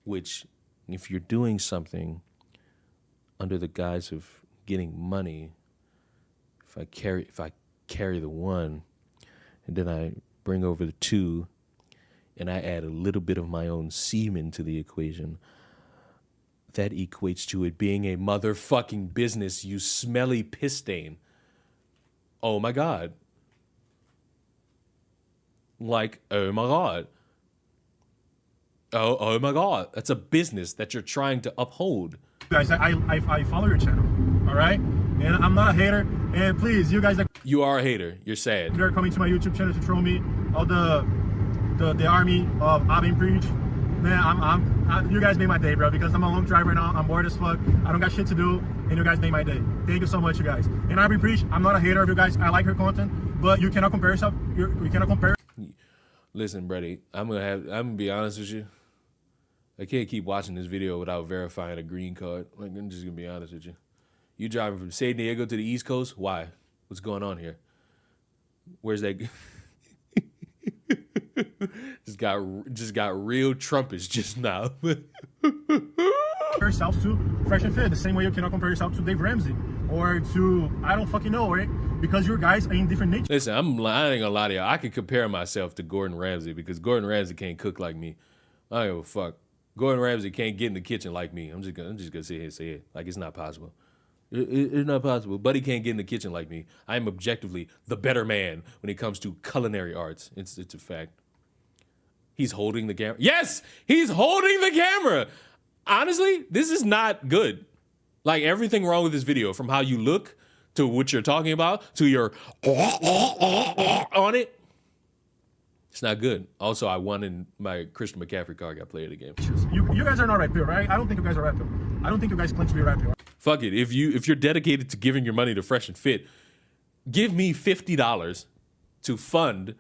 Which, if you're doing something under the guise of getting money, if I carry the one, and then I bring over the two, and I add a little bit of my own semen to the equation, that equates to it being a motherfucking business, you smelly piss stain. Oh my God. Like, oh my God. Oh my God. That's a business that you're trying to uphold. Guys, I follow your channel, all right? And I'm not a hater. And please, you guys that you are a hater. You're sad. They're coming to my YouTube channel to troll me. All the army of Abba and Preach. Man, you guys made my day, bro, because I'm a long drive right now. I'm bored as fuck. I don't got shit to do, and you guys made my day. Thank you so much, you guys. And Abba and Preach, I'm not a hater of you guys. I like her content, but you cannot compare yourself. You cannot compare. Listen, Brady, I'm gonna be honest with you. I can't keep watching this video without verifying a green card. Like, I'm just gonna be honest with you. You driving from San Diego to the East Coast? Why? What's going on here? Where's that? just got real Trumpish just now. Compare yourself to Fresh and Fit the same way you cannot compare yourself to Dave Ramsey or to I don't fucking know, right? Because your guys are in different natures. Listen, I ain't gonna lie to y'all. I can compare myself to Gordon Ramsay because Gordon Ramsay can't cook like me. I don't give a fuck. Gordon Ramsay can't get in the kitchen like me. I'm just gonna sit here and say it. Like, it's not possible. It's not possible. Buddy can't get in the kitchen like me. I am objectively the better man when it comes to culinary arts. It's a fact. He's holding the camera. Yes, he's holding the camera. Honestly, this is not good. Like, everything wrong with this video, from how you look to what you're talking about to your on it. It's not good. Also, I won in my Christian McCaffrey card. Got played the game. You guys are not red pill, right? I don't think you guys are red pill. I don't think you guys claim to be red pill. Fuck it. If you're dedicated to giving your money to Fresh and Fit, give me $50 to fund.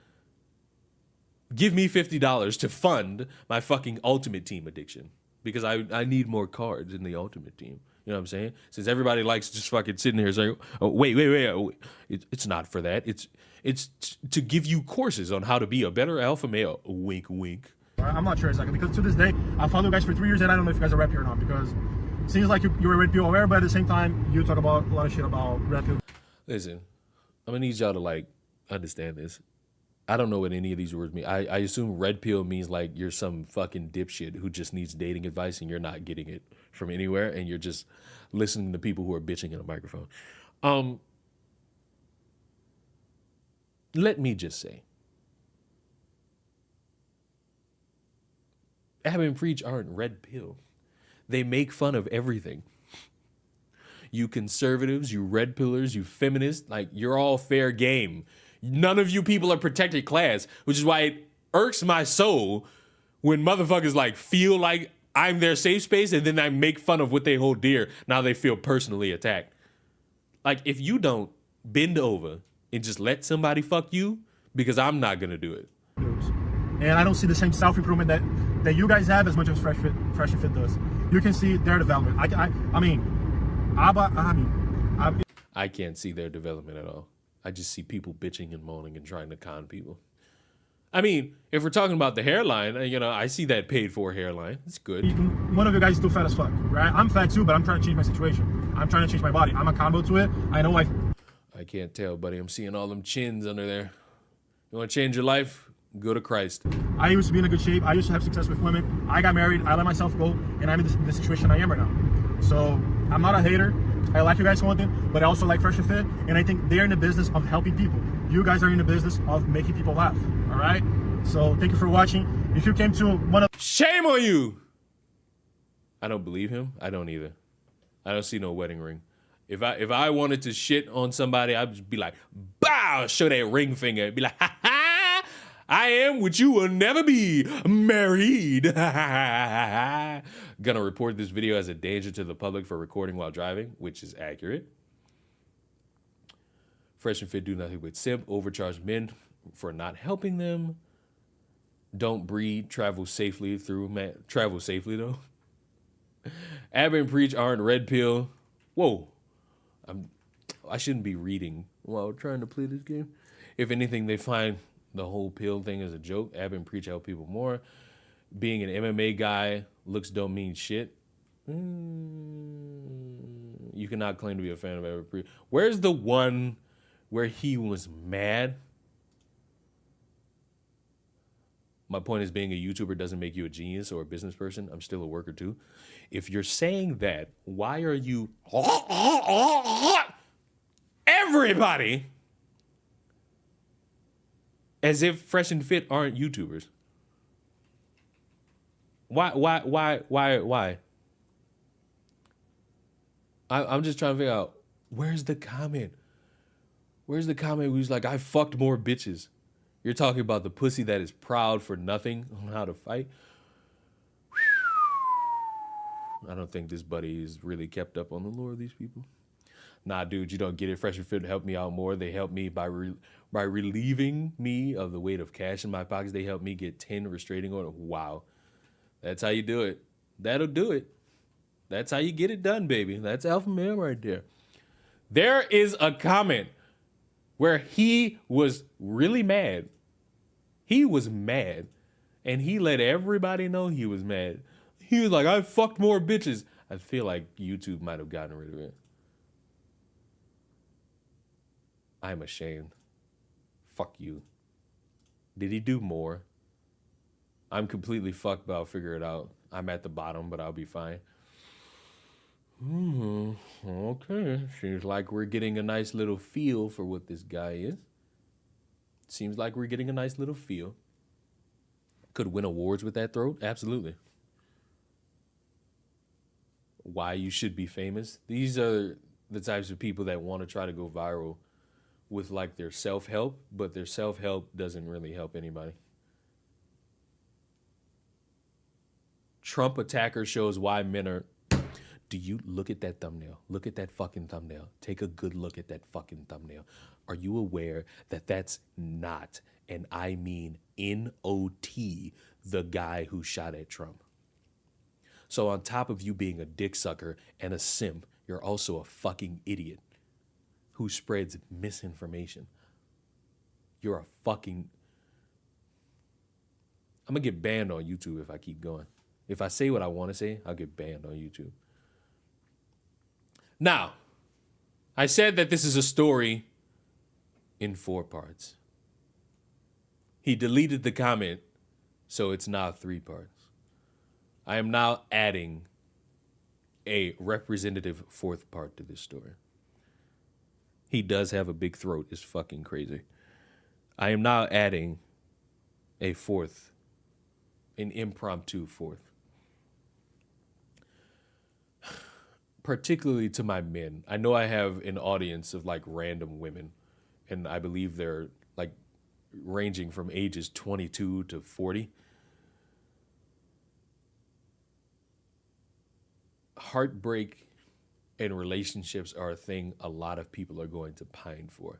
Give me $50 to fund my fucking Ultimate Team addiction, because I need more cards in the Ultimate Team. You know what I'm saying? Since everybody likes just fucking sitting here saying, "Oh, wait. It's not for that. It's to give you courses on how to be a better alpha male." Wink, wink. I'm not sure exactly, because to this day, I followed you guys for 3 years and I don't know if you guys are red pill or not, because it seems like you were red pill aware, but at the same time, you talk about a lot of shit about red pill. Listen, I'm gonna need y'all to understand this. I don't know what any of these words mean. I assume red pill means like you're some fucking dipshit who just needs dating advice and you're not getting it from anywhere and you're just listening to people who are bitching in a microphone. Let me just say, Ab and Preach aren't red pill. They make fun of everything. You conservatives, you red pillars, you feminists, like, you're all fair game. None of you people are protected class, which is why it irks my soul when motherfuckers feel like I'm their safe space and then I make fun of what they hold dear. Now they feel personally attacked. Like, if you don't bend over and just let somebody fuck you, because I'm not gonna do it. And I don't see the same self-improvement that you guys have as much as Fresh and Fit does. You can see their development. I can't see their development at all. I just see people bitching and moaning and trying to con people. I mean, if we're talking about the hairline, I see that paid for hairline. It's good. One of you guys is still fat as fuck, right? I'm fat too, but I'm trying to change my situation. I'm trying to change my body. I'm accountable to it. I know I can't tell, buddy. I'm seeing all them chins under there. You want to change your life? Go to Christ. I used to be in a good shape. I used to have success with women. I got married. I let myself go, and I'm in the situation I am right now. So I'm not a hater. I like you guys for one thing, but I also like Fresh and Fit, and I think they're in the business of helping people. You guys are in the business of making people laugh, all right? So thank you for watching. If you came to one of... Shame on you! I don't believe him. I don't either. I don't see no wedding ring. If I wanted to shit on somebody, I'd just be like, bow, show that ring finger, and be like, ha ha, I am what you will never be, married. Gonna report this video as a danger to the public for recording while driving, which is accurate. Fresh and Fit do nothing but simp, overcharge men for not helping them. Don't breed, travel safely though. Ab and Preach aren't red pill. Whoa. I shouldn't be reading while trying to play this game. If anything, they find the whole pill thing is a joke. Ab and Preach help people more. Being an MMA guy, looks don't mean shit. You cannot claim to be a fan of Ab and Preach. Where's the one where he was mad? My point is, being a YouTuber doesn't make you a genius or a business person. I'm still a worker too. If you're saying that, why are you everybody as if Fresh and Fit aren't YouTubers? Why? I'm just trying to figure out, where's the comment? Where's the comment who's like, I fucked more bitches? You're talking about the pussy that is proud for nothing on how to fight? I don't think this buddy is really kept up on the lore of these people. Nah, dude, you don't get it. Fresh and Fit help me out more. They help me by relieving me of the weight of cash in my pockets. They help me get 10 restraining orders. Wow. That's how you do it. That'll do it. That's how you get it done, baby. That's alpha male right there. There is a comment where he was really mad He was mad, and he let everybody know he was mad. He was like, I fucked more bitches. I feel like YouTube might have gotten rid of it. I'm ashamed. Fuck you. Did he do more? I'm completely fucked, but I'll figure it out. I'm at the bottom, but I'll be fine. Okay. Seems like we're getting a nice little feel for what this guy is. Seems like we're getting a nice little feel. Could win awards with that throat? Absolutely. Why you should be famous? These are the types of people that want to try to go viral with like their self-help, but their self-help doesn't really help anybody. Trump attacker shows why men are... Do you look at that thumbnail? Look at that fucking thumbnail. Take a good look at that fucking thumbnail. Are you aware that that's not, and I mean N-O-T, the guy who shot at Trump? So on top of you being a dick sucker and a simp, you're also a fucking idiot who spreads misinformation. You're a fucking... I'm gonna get banned on YouTube if I keep going. If I say what I want to say, I'll get banned on YouTube. Now, I said that this is a story in 4 parts. He deleted the comment, so it's now 3 parts. I am now adding a representative 4th part to this story. He does have a big throat. It's fucking crazy. I am now adding a 4th, an impromptu 4th. Particularly to my men. I know I have an audience of like random women, and I believe they're like ranging from ages 22 to 40. Heartbreak and relationships are a thing a lot of people are going to pine for.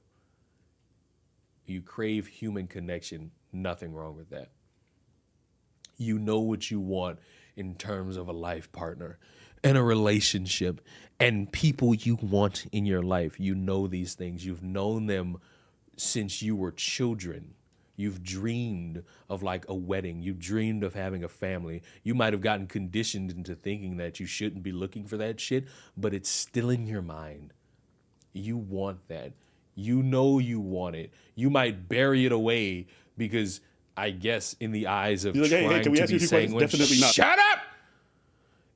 You crave human connection, nothing wrong with that. You know what you want in terms of a life partner and a relationship and people you want in your life. You know these things. You've known them since you were children. You've dreamed of like a wedding. You've dreamed of having a family. You might have gotten conditioned into thinking that you shouldn't be looking for that shit, but it's still in your mind. You want that. You know you want it. You might bury it away because I guess in the eyes of like, trying can we to ask you be a few questions? sanguine, Definitely not. shut up!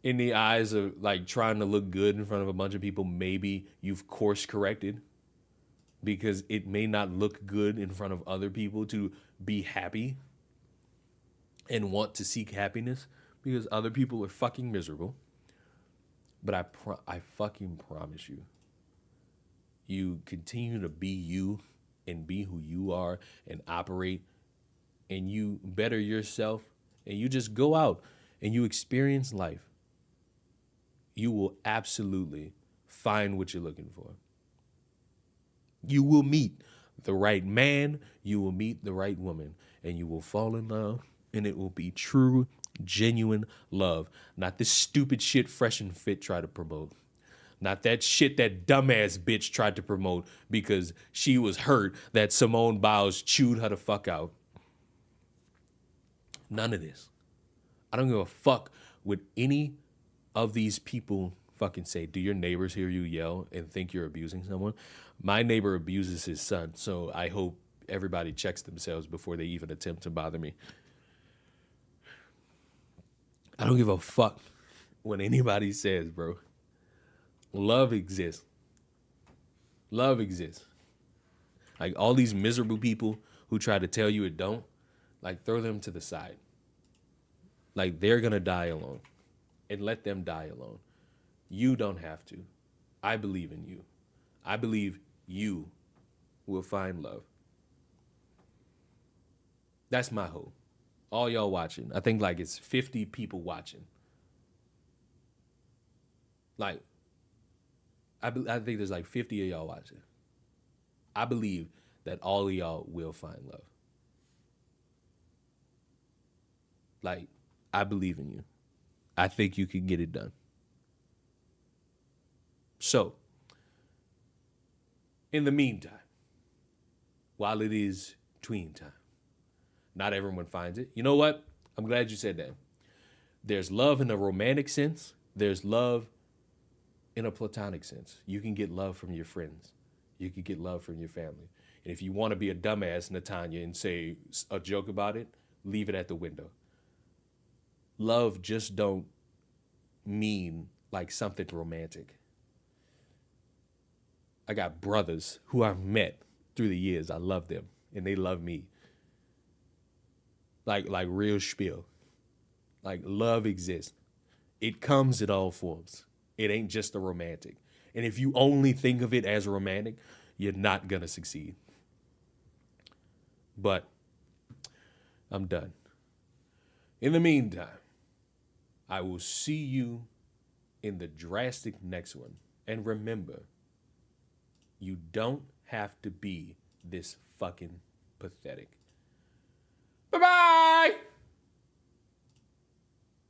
In the eyes of like trying to look good in front of a bunch of people, maybe you've course corrected because it may not look good in front of other people to be happy and want to seek happiness because other people are fucking miserable. But I fucking promise you, you continue to be you and be who you are and operate and you better yourself and you just go out and you experience life. You will absolutely find what you're looking for. You will meet the right man, you will meet the right woman, and you will fall in love, and it will be true, genuine love. Not this stupid shit Fresh and Fit try to promote. Not that shit that dumbass bitch tried to promote because she was hurt that Simone Biles chewed her the fuck out. None of this. I don't give a fuck what any of these people fucking say. Do your neighbors hear you yell and think you're abusing someone? My neighbor abuses his son, so I hope everybody checks themselves before they even attempt to bother me. I don't give a fuck what anybody says, bro. Love exists. Love exists. Like all these miserable people who try to tell you it don't, like throw them to the side. Like they're gonna die alone. And let them die alone. You don't have to. I believe in you. I believe you will find love. That's my hope. All y'all watching. I think like it's 50 people watching. Like, I think there's like 50 of y'all watching. I believe that all of y'all will find love. Like, I believe in you. I think you can get it done. So, in the meantime, while it is tween time, Not everyone finds it. You know what? I'm glad you said that. There's love in a romantic sense. There's love in a platonic sense. You can get love from your friends. You can get love from your family. And if you want to be a dumbass, Natanya, and say a joke about it, leave it at the window. Love just don't mean like something romantic. I got brothers who I've met through the years. I love them, and they love me. Like real spiel. Like love exists. It comes in all forms. It ain't just a romantic. And if you only think of it as romantic, you're not gonna succeed. But I'm done. In the meantime, I will see you in the drastic next one. And remember, you don't have to be this fucking pathetic. Bye-bye!